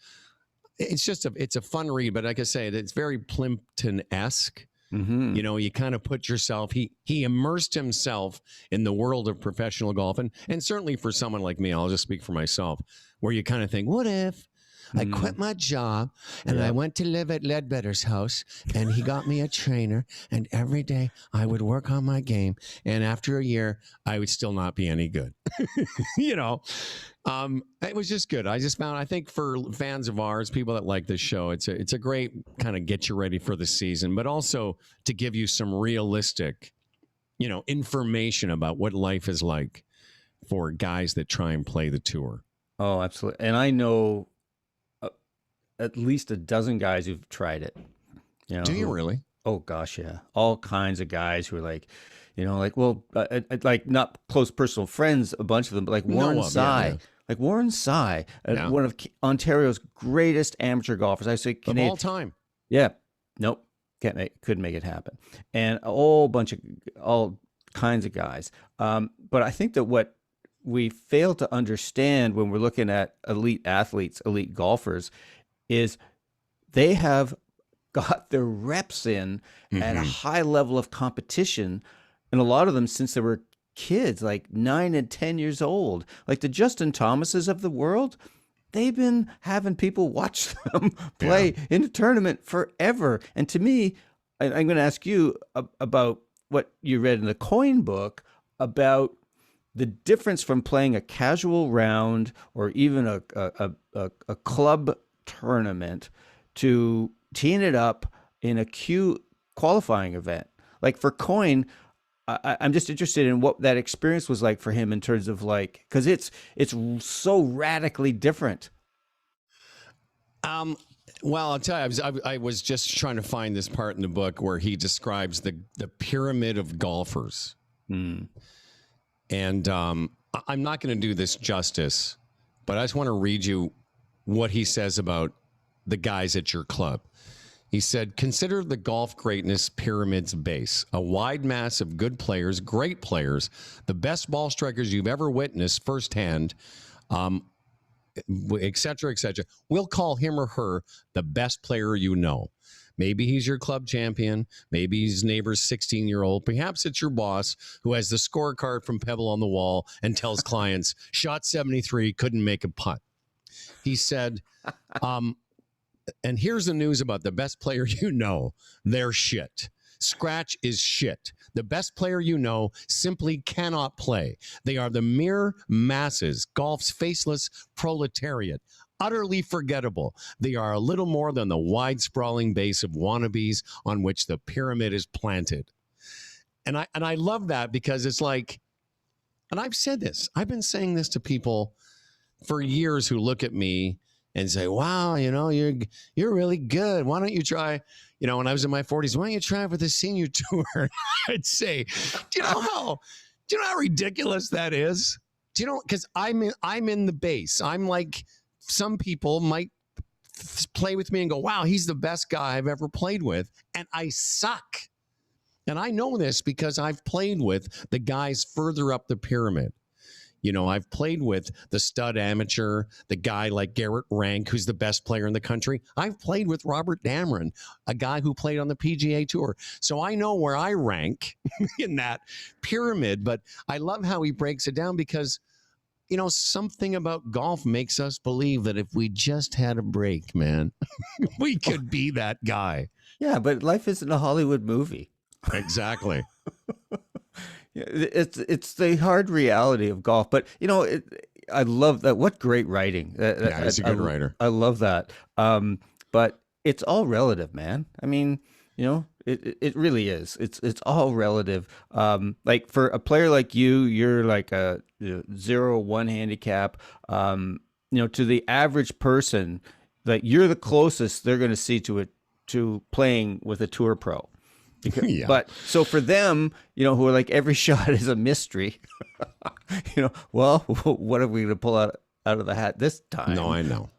it's a fun read. But like I say, it's very Plimpton-esque. Mm-hmm. You kind of put yourself, he immersed himself in the world of professional golf. And certainly for someone like me, I'll just speak for myself, where you kind of think, what if I quit my job and I went to live at Ledbetter's house and he got me a trainer and every day I would work on my game and after a year I would still not be any good. It was just good. I think for fans of ours, people that like this show, it's a great kind of get you ready for the season, but also to give you some realistic, information about what life is like for guys that try and play the tour. Oh, absolutely. And I know at least a dozen guys who've tried it. Do you really? Oh gosh, yeah. All kinds of guys who are like, like not close personal friends, a bunch of them, but like Warren Sy. Yeah. Like Warren Sy, one of Ontario's greatest amateur golfers. I say Canadian. Of all time. Yeah. Nope. Couldn't make it happen. And all kinds of guys. But I think that what we fail to understand when we're looking at elite athletes, elite golfers, is they have got their reps in at a high level of competition, and a lot of them since they were kids, like 9 and 10 years old. Like the Justin Thomases of the world, they've been having people watch them play in a tournament forever. And to me, I'm going to ask you about what you read in the Coyne book about the difference from playing a casual round or even a club tournament to teeing it up in a Q qualifying event. Like for Coyne, I'm just interested in what that experience was like for him in terms of like, because it's so radically different. Well, I'll tell you, I was just trying to find this part in the book where he describes the pyramid of golfers. And I'm not going to do this justice, but I just want to read you what he says about the guys at your club. He said, consider the golf greatness pyramid's base, a wide mass of good players, great players, the best ball strikers you've ever witnessed firsthand, et cetera, et cetera. We'll call him or her the best player you know. Maybe he's your club champion. Maybe he's neighbor's 16-year-old. Perhaps it's your boss who has the scorecard from Pebble on the wall and tells clients, shot 73, couldn't make a putt. He said, and here's the news about the best player you know. They're shit. Scratch is shit. The best player you know simply cannot play. They are the mere masses, golf's faceless proletariat. Utterly forgettable. They are a little more than the wide sprawling base of wannabes on which the pyramid is planted. And I love that because it's like, and I've said this, I've been saying this to people for years who look at me and say, wow, you're really good. Why don't you try, when I was in my 40s, why don't you try for the senior tour? I'd say, do you know how ridiculous that is? Do you know, because I'm in the base. I'm like, some people might play with me and go, wow, he's the best guy I've ever played with. And I suck. And I know this because I've played with the guys further up the pyramid. I've played with the stud amateur, the guy like Garrett Rank, who's the best player in the country. I've played with Robert Dameron, a guy who played on the PGA Tour. So I know where I rank in that pyramid. But I love how he breaks it down because, something about golf makes us believe that if we just had a break, man, we could be that guy. Yeah, but life isn't a Hollywood movie. Exactly. It's the hard reality of golf, but I love that. What great writing! Yeah, he's a good writer. I love that. But it's all relative, man. I mean, it really is. It's all relative. Like for a player like you, you're like a 0-1 handicap. To the average person, like you're the closest they're going to see to playing with a tour pro. Yeah. But so for them, who are like every shot is a mystery, well, what are we going to pull out of the hat this time? No, I know.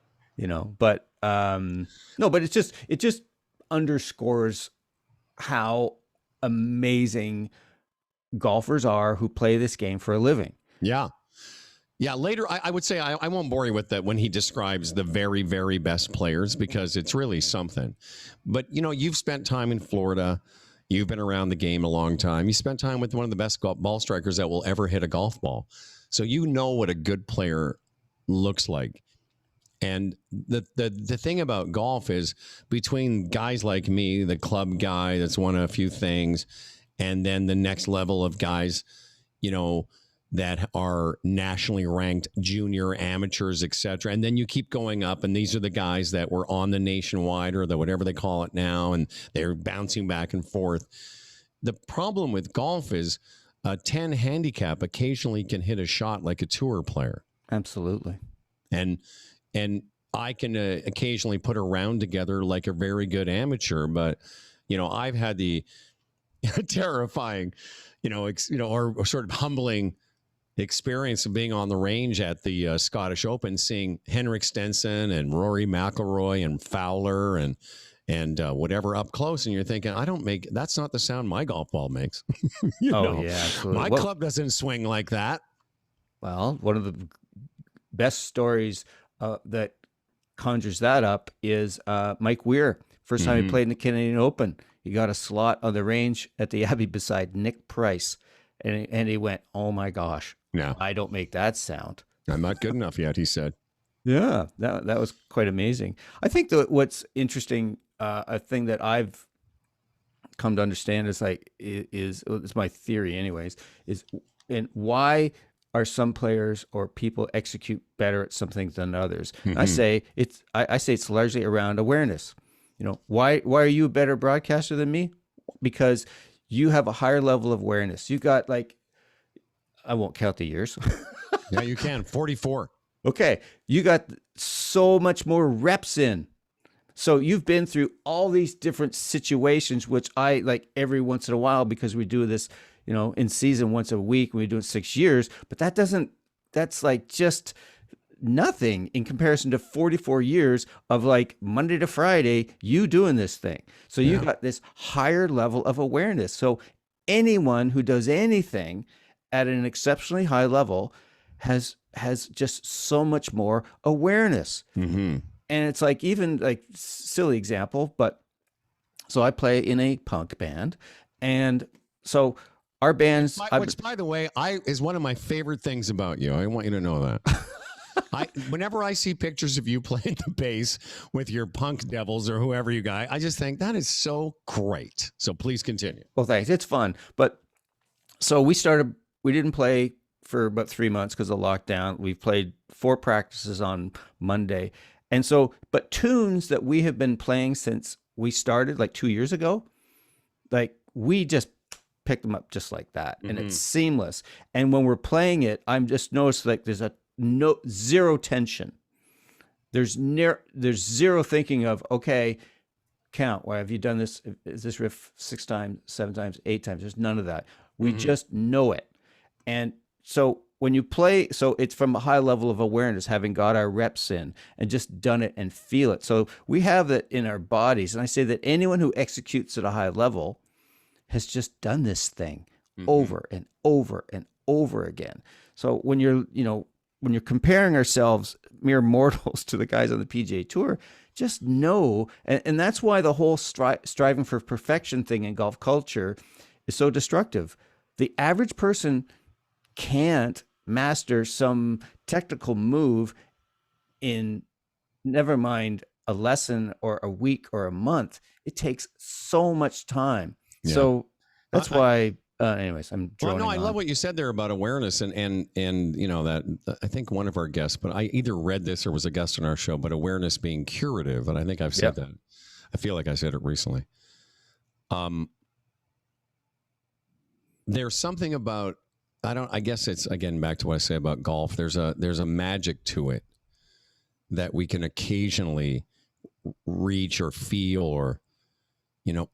But no, but it just underscores how amazing golfers are who play this game for a living. Yeah. Yeah, later, I would say, I won't bore you with that when he describes the very, very best players because it's really something. But, you've spent time in Florida. You've been around the game a long time. You spent time with one of the best ball strikers that will ever hit a golf ball. So you know what a good player looks like. And the thing about golf is between guys like me, the club guy that's won a few things, and then the next level of guys, that are nationally ranked junior amateurs, et cetera. And then you keep going up, and these are the guys that were on the nationwide or the whatever they call it now, and they're bouncing back and forth. The problem with golf is a 10 handicap occasionally can hit a shot like a tour player. Absolutely. And I can occasionally put a round together like a very good amateur, but, I've had the terrifying, or sort of humbling experience of being on the range at the Scottish Open, seeing Henrik Stenson and Rory McIlroy and Fowler and whatever up close, and you're thinking, that's not the sound my golf ball makes. Yeah, absolutely. My club doesn't swing like that. Well, one of the best stories that conjures that up is Mike Weir. First time he played in the Canadian Open, he got a slot on the range at the Abbey beside Nick Price, and he went, "Oh my gosh, no, I don't make that sound. I'm not good enough yet," he said. Yeah, that was quite amazing. I think that what's interesting, a thing that I've come to understand is it's my theory anyways, and why are some players or people execute better at some things than others? Mm-hmm. I say it's largely around awareness. Why are you a better broadcaster than me? Because you have a higher level of awareness. You got I won't count the years. Yeah, you can. 44. Okay. You got so much more reps in. So you've been through all these different situations, which I like every once in a while, because we do this, in season once a week, and we do it 6 years, but that's like just nothing in comparison to 44 years of like Monday to Friday, you doing this thing. So you got this higher level of awareness. So anyone who does anything at an exceptionally high level has just so much more awareness. Mm-hmm. And it's like, even like, silly example, but so I play in a punk band, and so our bands, Which, by the way, is one of my favorite things about you. I want you to know that. Whenever I see pictures of you playing the bass with your punk devils or whoever you got, I just think that is so great. So please continue. well, thanks. It's fun. But so we didn't play for about 3 months because of lockdown. We've played 4 practices on Monday. And so, but tunes that we have been playing since we started like 2 years ago, like we just pick them up just like that, and it's seamless. And when we're playing it, I'm just noticed like there's zero tension. There's zero thinking of, okay, count. Why have you done this? Is this riff 6 times, 7 times, 8 times? There's none of that. We just know it. And so when you play, so it's from a high level of awareness, having got our reps in and just done it and feel it. So we have that in our bodies. And I say that anyone who executes at a high level has just done this thing over and over and over again. So when you're comparing ourselves, mere mortals, to the guys on the PGA Tour, just know, and that's why the whole striving for perfection thing in golf culture is so destructive. The average person can't master some technical move in, never mind a lesson or a week or a month. It takes so much time. Yeah. So that's why. Anyways, I'm droning I on. love what you said there about awareness, and you know that I think one of our guests, but I either read this or was a guest on our show, but awareness being curative, and I think I've said that. I feel like I said it recently. There's something about, I guess it's, again, back to what I say about golf. There's a magic to it that we can occasionally reach or feel or,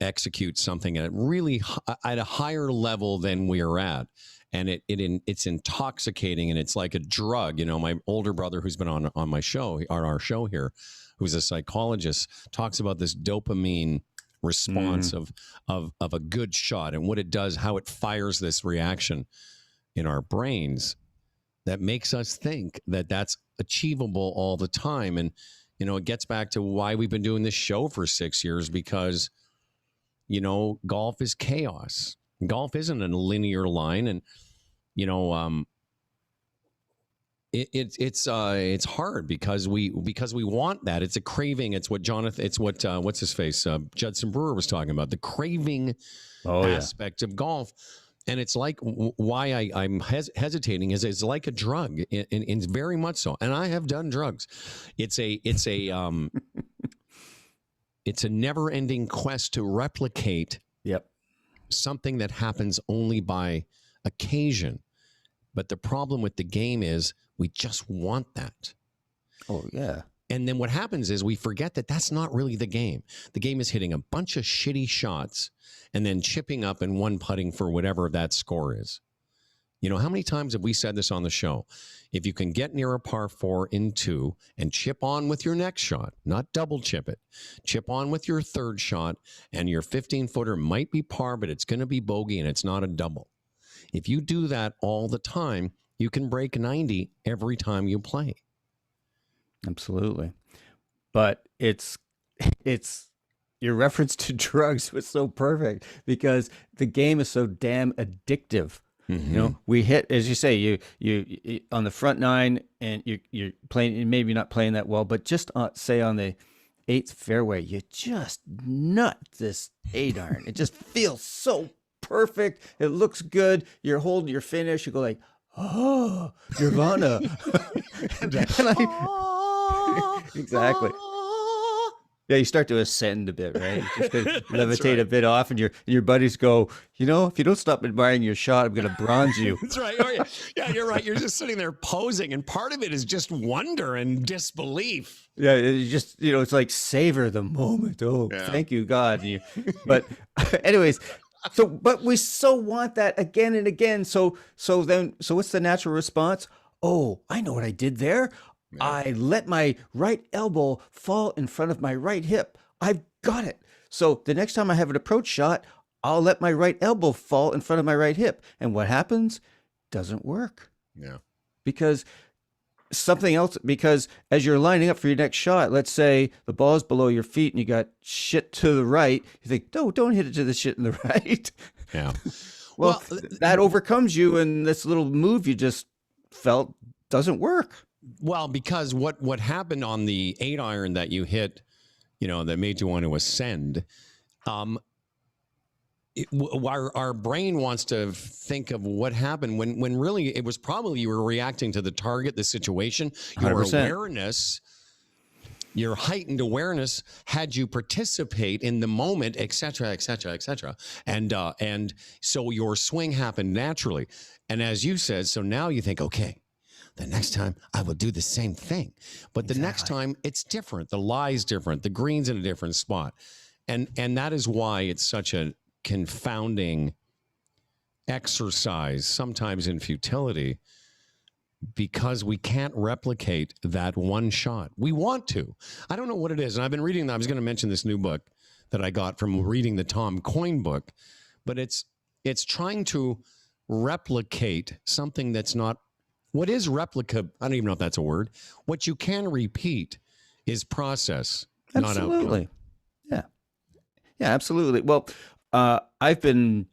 execute something at a higher level than we're at. And it's intoxicating, and it's like a drug. My older brother, who's been on our show here, who's a psychologist, talks about this dopamine response of a good shot and what it does, how it fires this reaction in our brains that makes us think that that's achievable all the time. And, it gets back to why we've been doing this show for 6 years, because, golf is chaos. Golf isn't a linear line. And, it's hard because we want that. It's a craving. It's what what's his face? Judson Brewer was talking about, the craving aspect of golf. And it's like, why I'm hesitating is it's like a drug, and very much so. And I have done drugs. It's a never-ending quest to replicate something that happens only by occasion. But the problem with the game is we just want that. Oh, yeah. And then what happens is we forget that that's not really the game. The game is hitting a bunch of shitty shots and then chipping up and one putting for whatever that score is. How many times have we said this on the show? If you can get near a par 4 in 2 and chip on with your next shot, not double chip it, chip on with your third shot, and your 15-footer might be par, but it's going to be bogey and it's not a double. If you do that all the time, you can break 90 every time you play. Absolutely. But it's your reference to drugs was so perfect, because the game is so damn addictive. We hit, as you say, you on the front 9, and you're playing, maybe not playing that well, but just say on the 8th fairway, you just nut this 8 iron. It just feels so perfect. It looks good. You're holding your finish. You go like, oh, Nirvana. Exactly. Yeah, you start to ascend a bit, right? You just levitate a bit off, and your buddies go, if you don't stop admiring your shot, I'm going to bronze you. That's right. Oh, yeah, you're right. You're just sitting there posing, and part of it is just wonder and disbelief. Yeah, you just, it's like savor the moment. Oh, thank you, God. But anyways, but we so want that again and again. So what's the natural response? Oh, I know what I did there. Yeah. I let my right elbow fall in front of my right hip. I've got it. So the next time I have an approach shot, I'll let my right elbow fall in front of my right hip. And what happens? Doesn't work. Yeah. because something else, because as you're lining up for your next shot, let's say the ball is below your feet and you got shit to the right, you think, no, don't hit it to the shit in the right. Yeah. Well, that overcomes you, and this little move you just felt doesn't work. Well, because what happened on the 8-iron that you hit, that made you want to ascend, our brain wants to think of what happened when really it was probably you were reacting to the target, the situation, your 100%. awareness, your heightened awareness had you participate in the moment, et cetera, et cetera, et cetera. And so your swing happened naturally. And as you said, so now you think, okay, the next time I will do the same thing. But the next time it's different. The lie's different. The green's in a different spot. And that is why it's such a confounding exercise, sometimes in futility, because we can't replicate that one shot. We want to. I don't know what it is. And I've been reading, I was going to mention this new book that I got from reading the Tom Coyne book, but it's trying to replicate something that's not. What is replica? I don't even know if that's a word. What you can repeat is process, not outcome. Absolutely. Yeah. Yeah, absolutely. Well, I've been,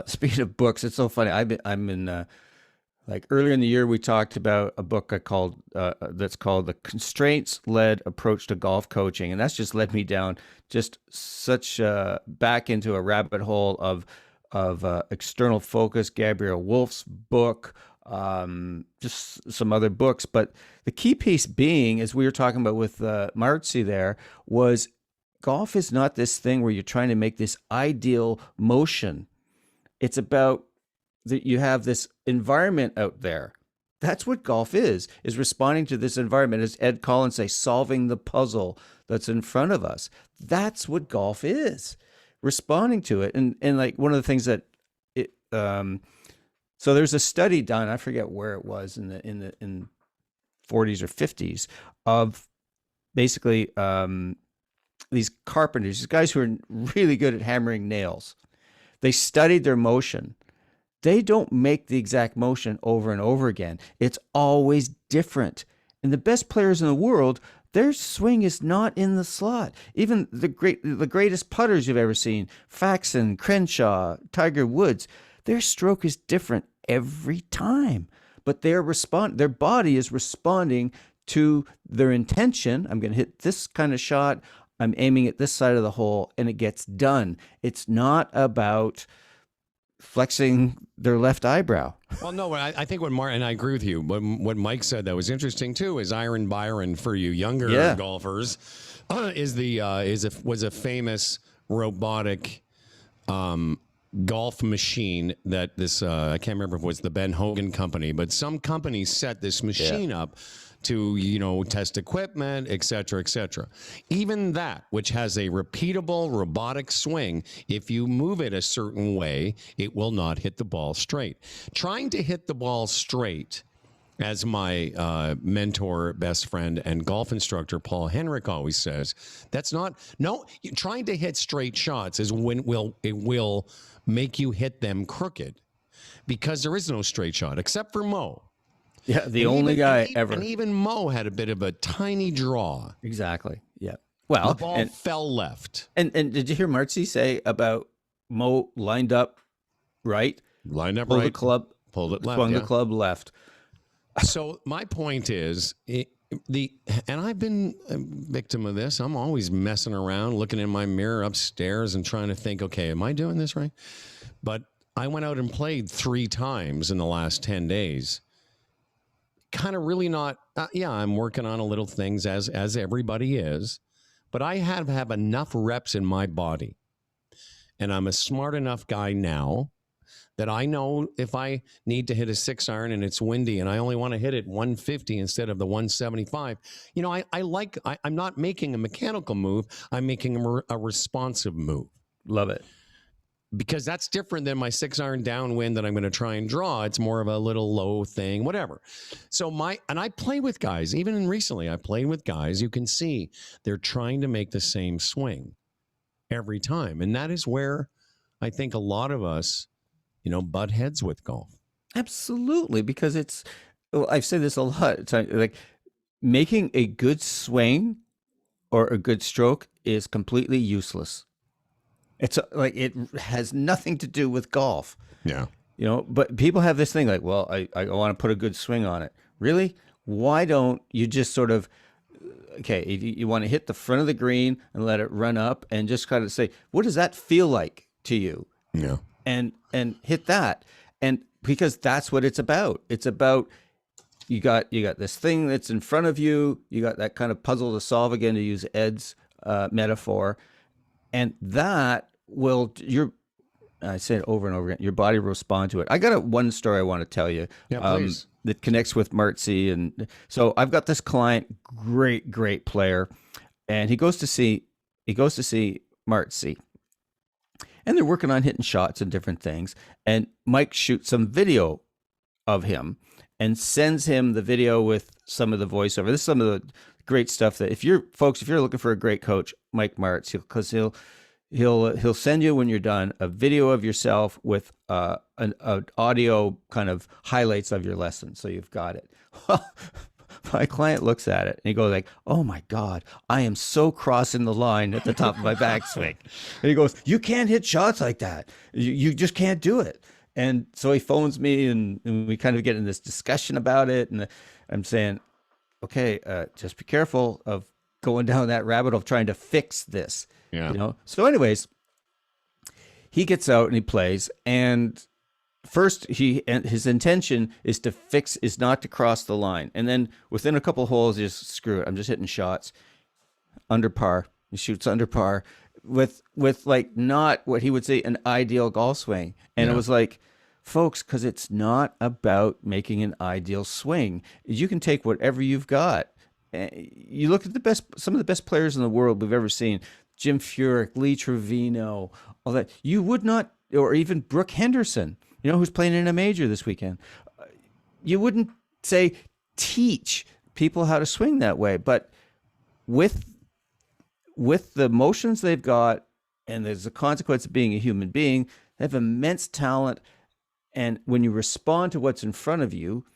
speaking of books, it's so funny. I'm in, like earlier in the year, we talked about a book that's called The Constraints-Led Approach to Golf Coaching. And that's just led me down just such back into a rabbit hole of external focus, Gabrielle Wolf's book, just some other books. But the key piece being, as we were talking about with Martzy there, was golf is not this thing where you're trying to make this ideal motion. It's about that you have this environment out there. That's what golf is responding to this environment. As Ed Collins say, solving the puzzle that's in front of us. That's what golf is, responding to it. And like one of the things that so there's a study done, I forget where it was in 40s or 50s, of basically these carpenters, these guys who are really good at hammering nails. They studied their motion. They don't make the exact motion over and over again. It's always different. And the best players in the world, their swing is not in the slot. Even the greatest putters you've ever seen, Faxon, Crenshaw, Tiger Woods, their stroke is different every time. But their body is responding to their intention. I'm going to hit this kind of shot. I'm aiming at this side of the hole, and it gets done. It's not about flexing their left eyebrow. Well, no, I think what Mark, and I agree with you, what Mike said that was interesting too is Iron Byron for you younger golfers was a famous robotic golf machine that this I can't remember if it was the Ben Hogan company, but some company set this machine up to, test equipment, et cetera, et cetera. Even that, which has a repeatable robotic swing, if you move it a certain way, it will not hit the ball straight. Trying to hit the ball straight, as my mentor, best friend, and golf instructor, Paul Henrik, always says, trying to hit straight shots is when it will make you hit them crooked, because there is no straight shot, except for Moe. Yeah, the only guy ever. And even Moe had a bit of a tiny draw. Exactly. Yeah. Well, the ball fell left. And did you hear Martzy say about Moe lined up right? Lined up pulled right. The club, pulled it left. Swung the club left. So my point is, and I've been a victim of this. I'm always messing around, looking in my mirror upstairs and trying to think, okay, am I doing this right? But I went out and played 3 times in the last 10 days. Kind of really not, I'm working on a little things as everybody is, but I have enough reps in my body, and I'm a smart enough guy now that I know if I need to hit a 6-iron and it's windy and I only want to hit it 150 instead of the 175, I'm not making a mechanical move. I'm making a responsive move. Love it. Because that's different than my 6-iron downwind that I'm going to try and draw. It's more of a little low thing, whatever. So I play with guys, even recently I played with guys, you can see they're trying to make the same swing every time. And that is where I think a lot of us, butt heads with golf. Absolutely, because well, I've said this a lot. It's like making a good swing or a good stroke is completely useless. It's like it has nothing to do with golf. Yeah. But people have this thing like, well, I want to put a good swing on it. Really? Why don't you just sort of, okay, if you want to hit the front of the green and let it run up and just kind of say, what does that feel like to you? Yeah. And hit that. And because that's what it's about. It's about you got this thing that's in front of you. You got that kind of puzzle to solve, again, to use Ed's metaphor. And that will, I say it over and over again, your body will respond to it. I got one story I want to tell you. Yeah, please. That connects with Martzy. And so I've got this client, great player, and he goes to see Martzy. And they're working on hitting shots and different things. And Mike shoots some video of him and sends him the video with some of the voiceover. This is some of the great stuff that if you're looking for a great coach, Mike Martz, because he'll send you, when you're done, a video of yourself with an audio kind of highlights of your lesson. So you've got it. Well, my client looks at it and he goes like, oh my God, I am so crossing the line at the top of my backswing. And he goes, you can't hit shots like that. You just can't do it. And so he phones me and we kind of get in this discussion about it. And I'm saying, okay, just be careful of going down that rabbit hole of trying to fix this. Yeah. So anyways, he gets out and he plays, and first his intention is not to cross the line. And then within a couple of holes, just screw it. I'm just hitting shots under par. He shoots under par with like not what he would say an ideal golf swing. And It was like, folks, because it's not about making an ideal swing. You can take whatever you've got. You look at some of the best players in the world we've ever seen. Jim Furyk, Lee Trevino, all that. You would not, or even Brooke Henderson, who's playing in a major this weekend. You wouldn't say teach people how to swing that way, but with the motions they've got, and there's a consequence of being a human being, they have immense talent. And when you respond to what's in front of you,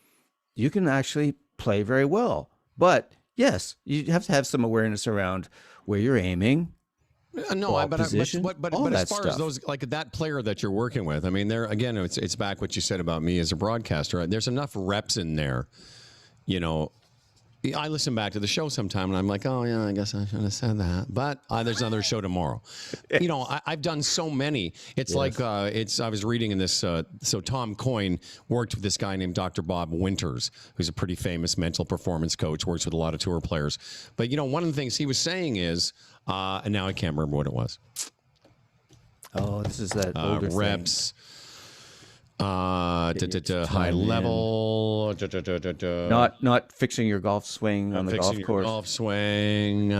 you can actually play very well. But yes, you have to have some awareness around where you're aiming. No, but as far stuff. as those, like that player that you're working with, I mean, there again, it's back what you said about me as a broadcaster. There's enough reps in there. I listen back to the show sometime and I'm like, oh yeah, I guess I should have said that. But there's another show tomorrow. I've done so many. It's like I was reading in this. So Tom Coyne worked with this guy named Dr. Bob Winters, who's a pretty famous mental performance coach. Works with a lot of tour players. But one of the things he was saying is, and now I can't remember what it was. Oh, this is that older reps. High level. Not fixing your golf swing on the golf course. Golf swing.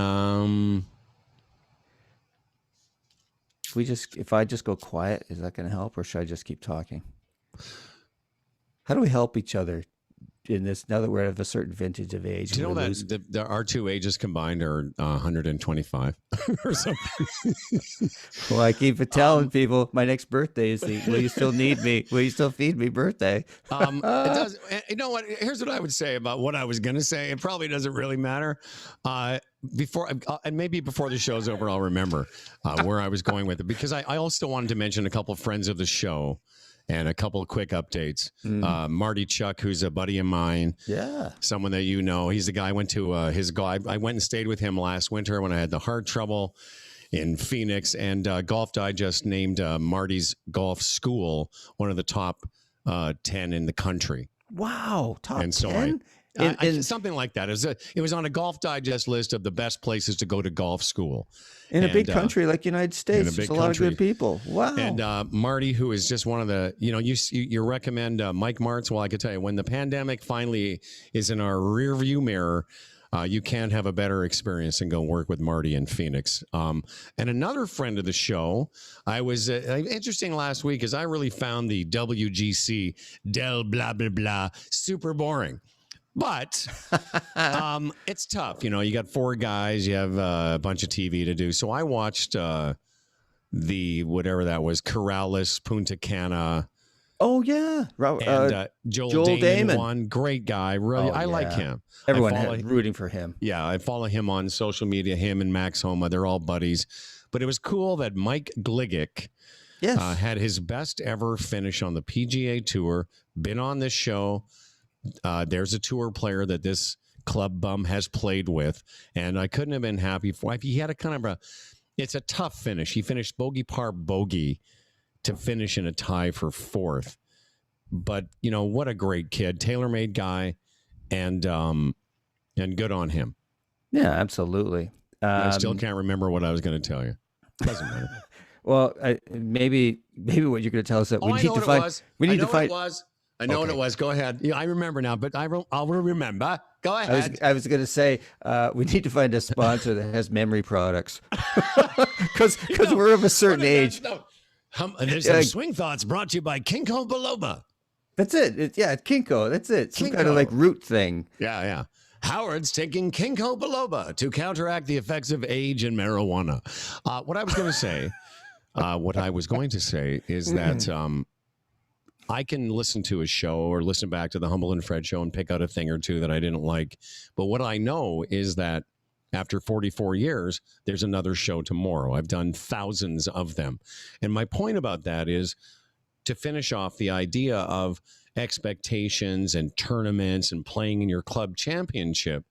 If I just go quiet, is that going to help, or should I just keep talking? How do we help each other in this, now that we're of a certain vintage of age? Do you know that our two ages combined are 125 or something? Well, I keep telling people my next birthday is the will you still need me? Will you still feed me birthday? It does. You know what? Here's what I would say about what I was going to say. It probably doesn't really matter. And maybe before the show's over, I'll remember where I was going with it, because I also wanted to mention a couple of friends of the show. And a couple of quick updates. Marty Chuck, who's a buddy of mine. Yeah. Someone that you know. He's the guy I went to his golf. I went and stayed with him last winter when I had the heart trouble in Phoenix. And Golf Digest named Marty's golf school one of the top 10 in the country. Wow. Top 10? Something like that. It was on a Golf Digest list of the best places to go to golf school. In a big country like United States, there's a lot of good people. Wow. And Marty, who is just one of the, you recommend Mike Martz. Well, I could tell you, when the pandemic finally is in our rear view mirror, you can't have a better experience than go work with Marty in Phoenix. And another friend of the show, I was interesting last week, is I really found the WGC Del blah, blah, blah super boring. But it's tough. You got four guys. You have a bunch of TV to do. So I watched the whatever that was, Corrales, Punta Cana, Oh yeah, And Joel Damon Damon won. Great guy. Really, Oh, I like yeah. him. Everyone I follow, rooting for him. yeah, I follow him on social media. Him and Max Homa, they're all buddies. But it was cool that Mike Gligic Yes. had his best ever finish on the PGA Tour. Been on this show. There's a tour player that this club bum has played with, and I couldn't have been happy for. He had a kind of it's a tough finish. He finished bogey par bogey to finish in a tie for fourth. But what a great kid, tailor-made guy, and good on him. Yeah, absolutely. I still can't remember what I was going to tell you. Doesn't matter. Well, maybe what you're going to tell us that we need to find. We need to find. I know what it was. Go ahead. Yeah, I remember now, but I'll remember. Go ahead. I was going to say we need to find a sponsor that has memory products because we're of a certain age. There's some Swing Thoughts brought to you by Kinko Biloba. That's it. Kinko. That's it. Some kind of Kinko. root thing. Yeah. Howard's taking Kinko Biloba to counteract the effects of age and marijuana. What I was going to say is that I can listen to a show or listen back to the Humble and Fred show and pick out a thing or two that I didn't like. But what I know is that after 44 years, there's another show tomorrow. I've done thousands of them. And my point about that is to finish off the idea of expectations and tournaments and playing in your club championship.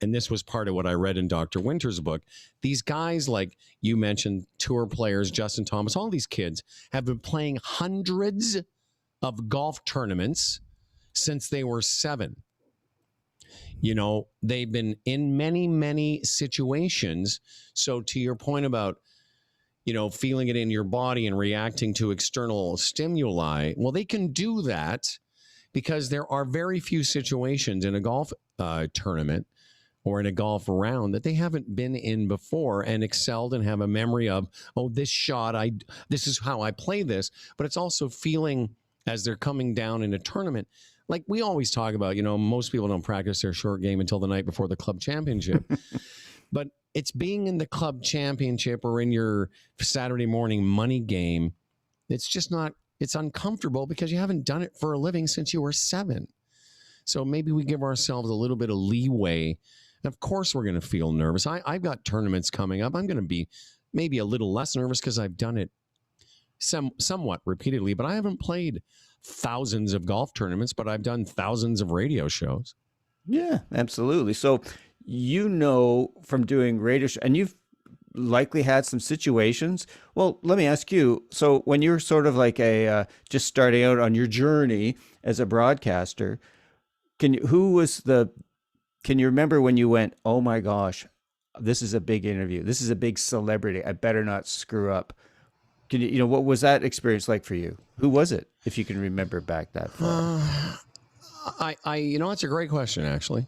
And this was part of what I read in Dr. Winter's book. These guys, like you mentioned, tour players, Justin Thomas, all these kids have been playing hundreds of golf tournaments since they were 7. They've been in many, many situations. So to your point about, feeling it in your body and reacting to external stimuli, well, they can do that because there are very few situations in a golf tournament or in a golf round that they haven't been in before and excelled and have a memory of, this shot, this is how I play this. But it's also feeling as they're coming down in a tournament. Like we always talk about, most people don't practice their short game until the night before the club championship. But it's being in the club championship or in your Saturday morning money game. It's just not, it's uncomfortable because you haven't done it for a living since you were 7. So maybe we give ourselves a little bit of leeway. And of course, we're going to feel nervous. I've got tournaments coming up. I'm going to be maybe a little less nervous because I've done it somewhat repeatedly, but I haven't played thousands of golf tournaments, but I've done thousands of radio shows. Yeah, absolutely. So, from doing radio and you've likely had some situations. Well, let me ask you. So when you're sort of like just starting out on your journey as a broadcaster, can you remember when you went, oh my gosh, this is a big interview. This is a big celebrity. I better not screw up. Can you, what was that experience like for you? Who was it, if you can remember back that far? It's a great question, actually.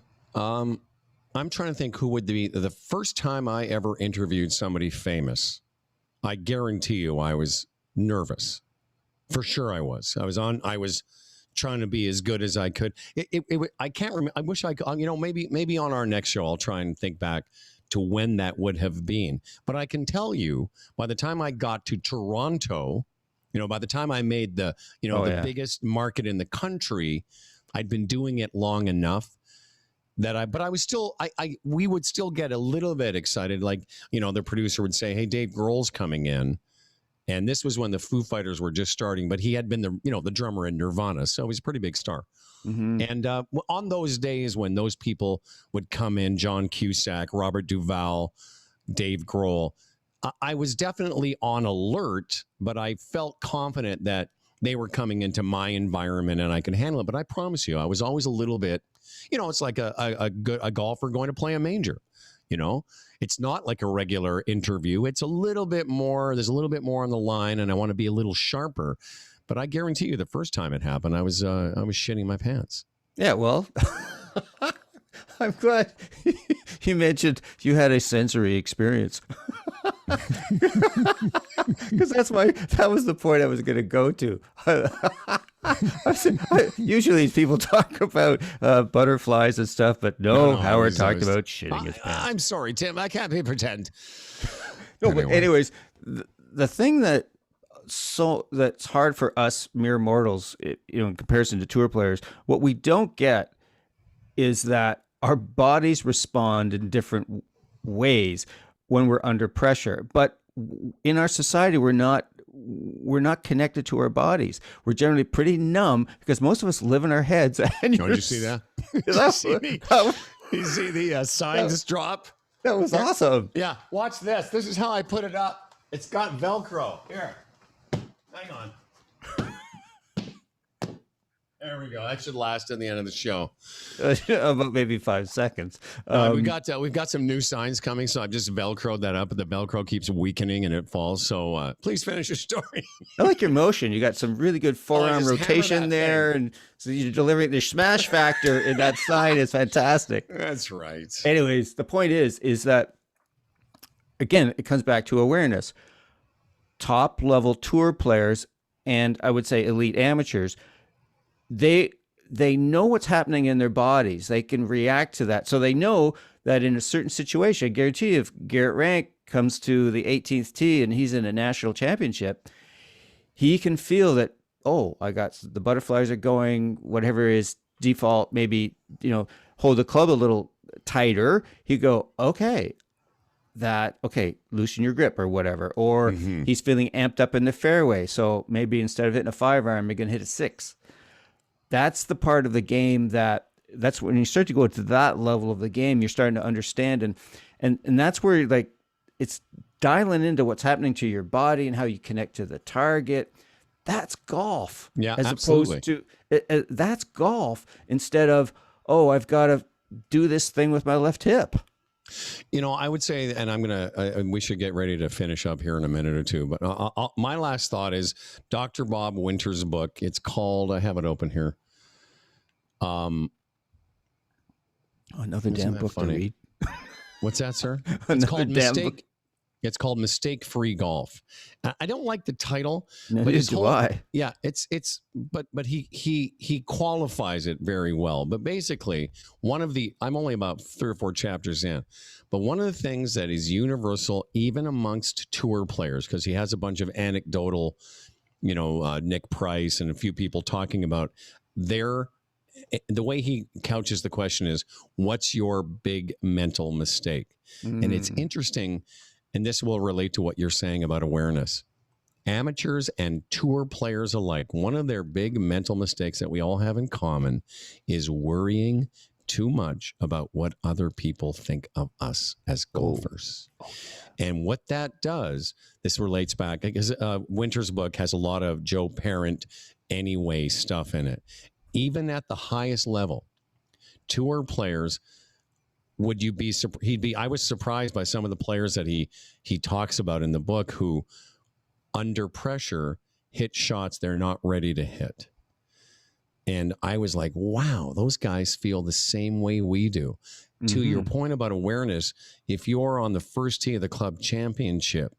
I'm trying to think who would be the first time I ever interviewed somebody famous. I guarantee you I was nervous. For sure I was. I was trying to be as good as I could. I can't remember. I wish I could, maybe on our next show, I'll try and think back to when that would have been. But I can tell you, by the time I got to Toronto, by the time I made the biggest market in the country, I'd been doing it long enough that but I was still, we would still get a little bit excited. Like, the producer would say, hey, Dave Grohl's coming in. And this was when the Foo Fighters were just starting, but he had been the drummer in Nirvana. So he's a pretty big star. Mm-hmm. And on those days when those people would come in, John Cusack, Robert Duvall, Dave Grohl, I was definitely on alert, but I felt confident that they were coming into my environment and I could handle it. But I promise you, I was always a little bit, it's like a golfer going to play a major. It's not like a regular interview. It's a little bit more. There's a little bit more on the line, and I want to be a little sharper. But I guarantee you, the first time it happened, I was shitting my pants. Yeah, well, I'm glad you mentioned you had a sensory experience. Because that was the point I was going to go to. Usually people talk about butterflies and stuff, but no, Howard talked about shitting his pants. I'm sorry, Tim. I can't pretend. No, anyway. But anyways, the thing that that's hard for us mere mortals, in comparison to tour players. What we don't get is that our bodies respond in different ways when we're under pressure. But in our society, we're not connected to our bodies. We're generally pretty numb because most of us live in our heads. And Did you see that? You see the signs drop? That was awesome. Yeah, watch this. This is how I put it up. It's got Velcro. Here, hang on. There we go. That should last in the end of the show. About maybe 5 seconds. We've got some new signs coming, so I've just Velcroed that up, but the Velcro keeps weakening and it falls. So please finish your story. I like your motion. You got some really good forearm rotation there, and so you're delivering the smash factor in that sign is fantastic. That's right. Anyways, the point is that, again, it comes back to awareness. Top level tour players, and I would say elite amateurs, they know what's happening in their bodies. They can react to that. So they know that in a certain situation, I guarantee you, if Garrett Rank comes to the 18th tee and he's in a national championship, he can feel that, oh, I got the butterflies are going, whatever his default, maybe, hold the club a little tighter. He go, okay, loosen your grip or whatever. Or he's feeling amped up in the fairway. So maybe instead of hitting a 5-iron, you're going to hit a 6. That's the part of the game that's when you start to go to that level of the game, you're starting to understand. And that's where it's dialing into what's happening to your body and how you connect to the target. That's golf. Yeah, as absolutely. opposed to that's golf instead of, oh, I've got to do this thing with my left hip. I would say, and I'm going to, we should get ready to finish up here in a minute or two, but my last thought is Dr. Bob Winter's book. It's called, I have it open here. Another damn book to read. What's that, sir? It's called Mistake. It's called Mistake-Free Golf. I don't like the title, but it's why. Yeah, but he qualifies it very well. But basically, I'm only about 3 or 4 chapters in, but one of the things that is universal, even amongst tour players, because he has a bunch of anecdotal, Nick Price and a few people talking about the way he couches the question is, what's your big mental mistake? And it's interesting. And this will relate to what you're saying about awareness. Amateurs and tour players alike, one of their big mental mistakes that we all have in common is worrying too much about what other people think of us as golfers. And what that does, this relates back, because Winter's book has a lot of Joe Parent anyway stuff in it. Even at the highest level, tour players, I was surprised by some of the players that he talks about in the book who under pressure hit shots they're not ready to hit. And I was like, wow, those guys feel the same way we do. To your point about awareness, if you're on the first tee of the club championship,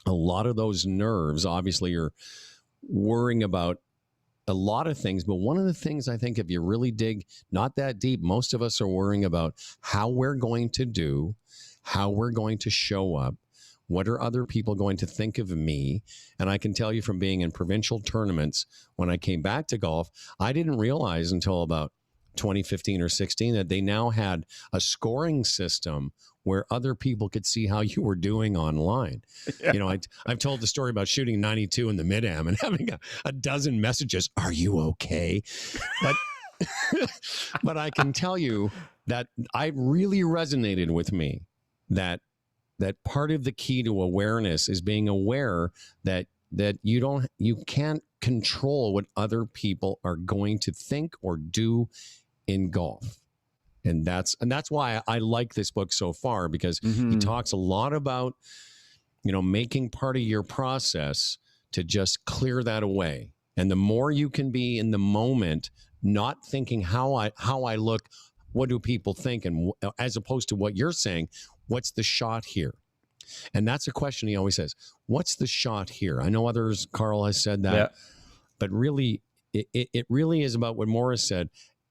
a lot of those nerves, obviously you're worrying about a lot of things, but one of the things I think if you really dig not that deep, most of us are worrying about how we're going to do, how we're going to show up, what are other people going to think of me? And I can tell you from being in provincial tournaments, when I came back to golf, I didn't realize until about 2015 or 16 that they now had a scoring system where other people could see how you were doing online. Yeah. I've told the story about shooting 92 in the mid-am and having a dozen messages, are you okay? But but I can tell you that I really resonated with me that part of the key to awareness is being aware that you can't control what other people are going to think or do in golf. And that's why I like this book so far, because he talks a lot about, making part of your process to just clear that away. And the more you can be in the moment, not thinking how I look, what do people think? And as opposed to what you're saying, what's the shot here? And that's a question he always says, what's the shot here? I know Carl has said that, but really, it really is about what Morris said.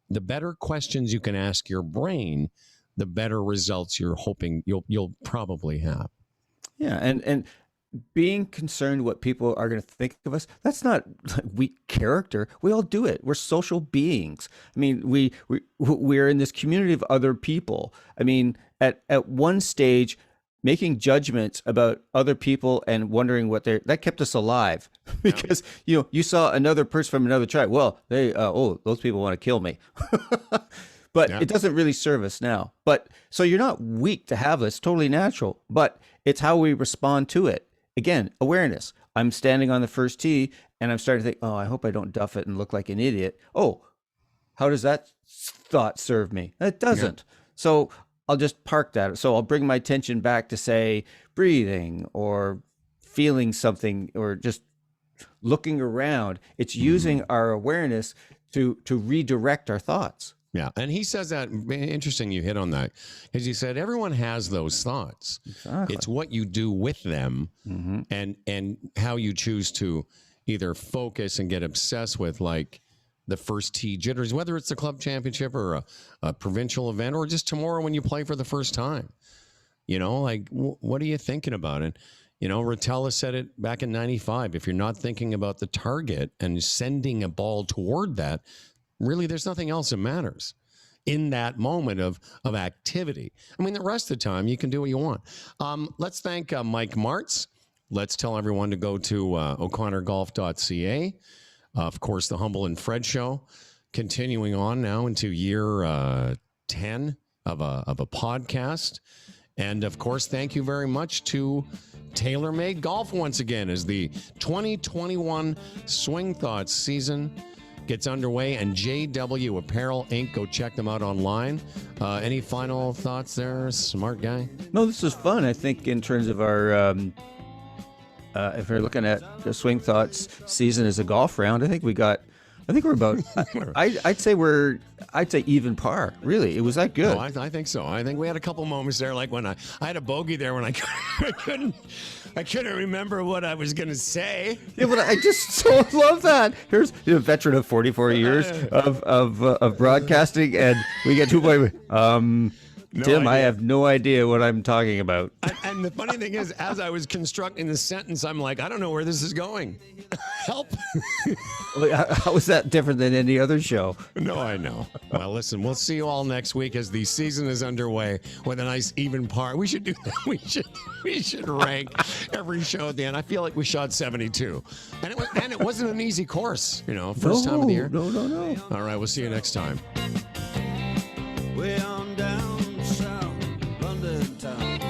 The better questions you can ask your brain, the better results you're hoping you'll probably have. Yeah, and being concerned what people are going to think of us, that's not weak character. We all do it. We're social beings. I mean, we're in this community of other people. I mean, at one stage, making judgments about other people and wondering what that kept us alive because, you saw another person from another tribe. Well, those people want to kill me. But it doesn't really serve us now. But so you're not weak to have this, totally natural, but it's how we respond to it. Again, awareness. I'm standing on the first tee and I'm starting to think, I hope I don't duff it and look like an idiot. Oh, how does that thought serve me? It doesn't. Yeah. So I'll just park that. So I'll bring my attention back to, say, breathing or feeling something or just looking around. It's using our awareness to redirect our thoughts. Yeah. And he says that, interesting you hit on that, because he said everyone has those thoughts. Exactly. It's what you do with them and how you choose to either focus and get obsessed with, like the first tee jitters, whether it's the club championship or a provincial event or just tomorrow when you play for the first time. Like, what are you thinking about it? Rotella said it back in 95. If you're not thinking about the target and sending a ball toward that, really, there's nothing else that matters in that moment of activity. I mean, the rest of the time, you can do what you want. Let's thank Mike Martz. Let's tell everyone to go to o'connorgolf.ca. Of course, the Humble and Fred Show, continuing on now into year 10 of a podcast. And, of course, thank you very much to TaylorMade Golf once again as the 2021 Swing Thoughts season gets underway, and JW Apparel Inc. Go check them out online. Any final thoughts there, smart guy? No, this is fun. I think in terms of our, if we're looking at the Swing Thoughts season as a golf round, I think we're about. I'd say even par. Really, it was that good. Oh, I think so. I think we had a couple moments there, like when I had a bogey there when I couldn't remember what I was going to say. Yeah, but I just so love that. Here's a veteran of 44 years of broadcasting, and we get to a point where, Tim, I have no idea what I'm talking about. And the funny thing is, as I was constructing the sentence, I'm like, I don't know where this is going. Help. How is that different than any other show? No, I know. Well, listen, we'll see you all next week as the season is underway with a nice even par. We should do that. We should rank every show at the end. I feel like we shot 72. And it wasn't an easy course, first time of the year. No. All right, we'll see you next time.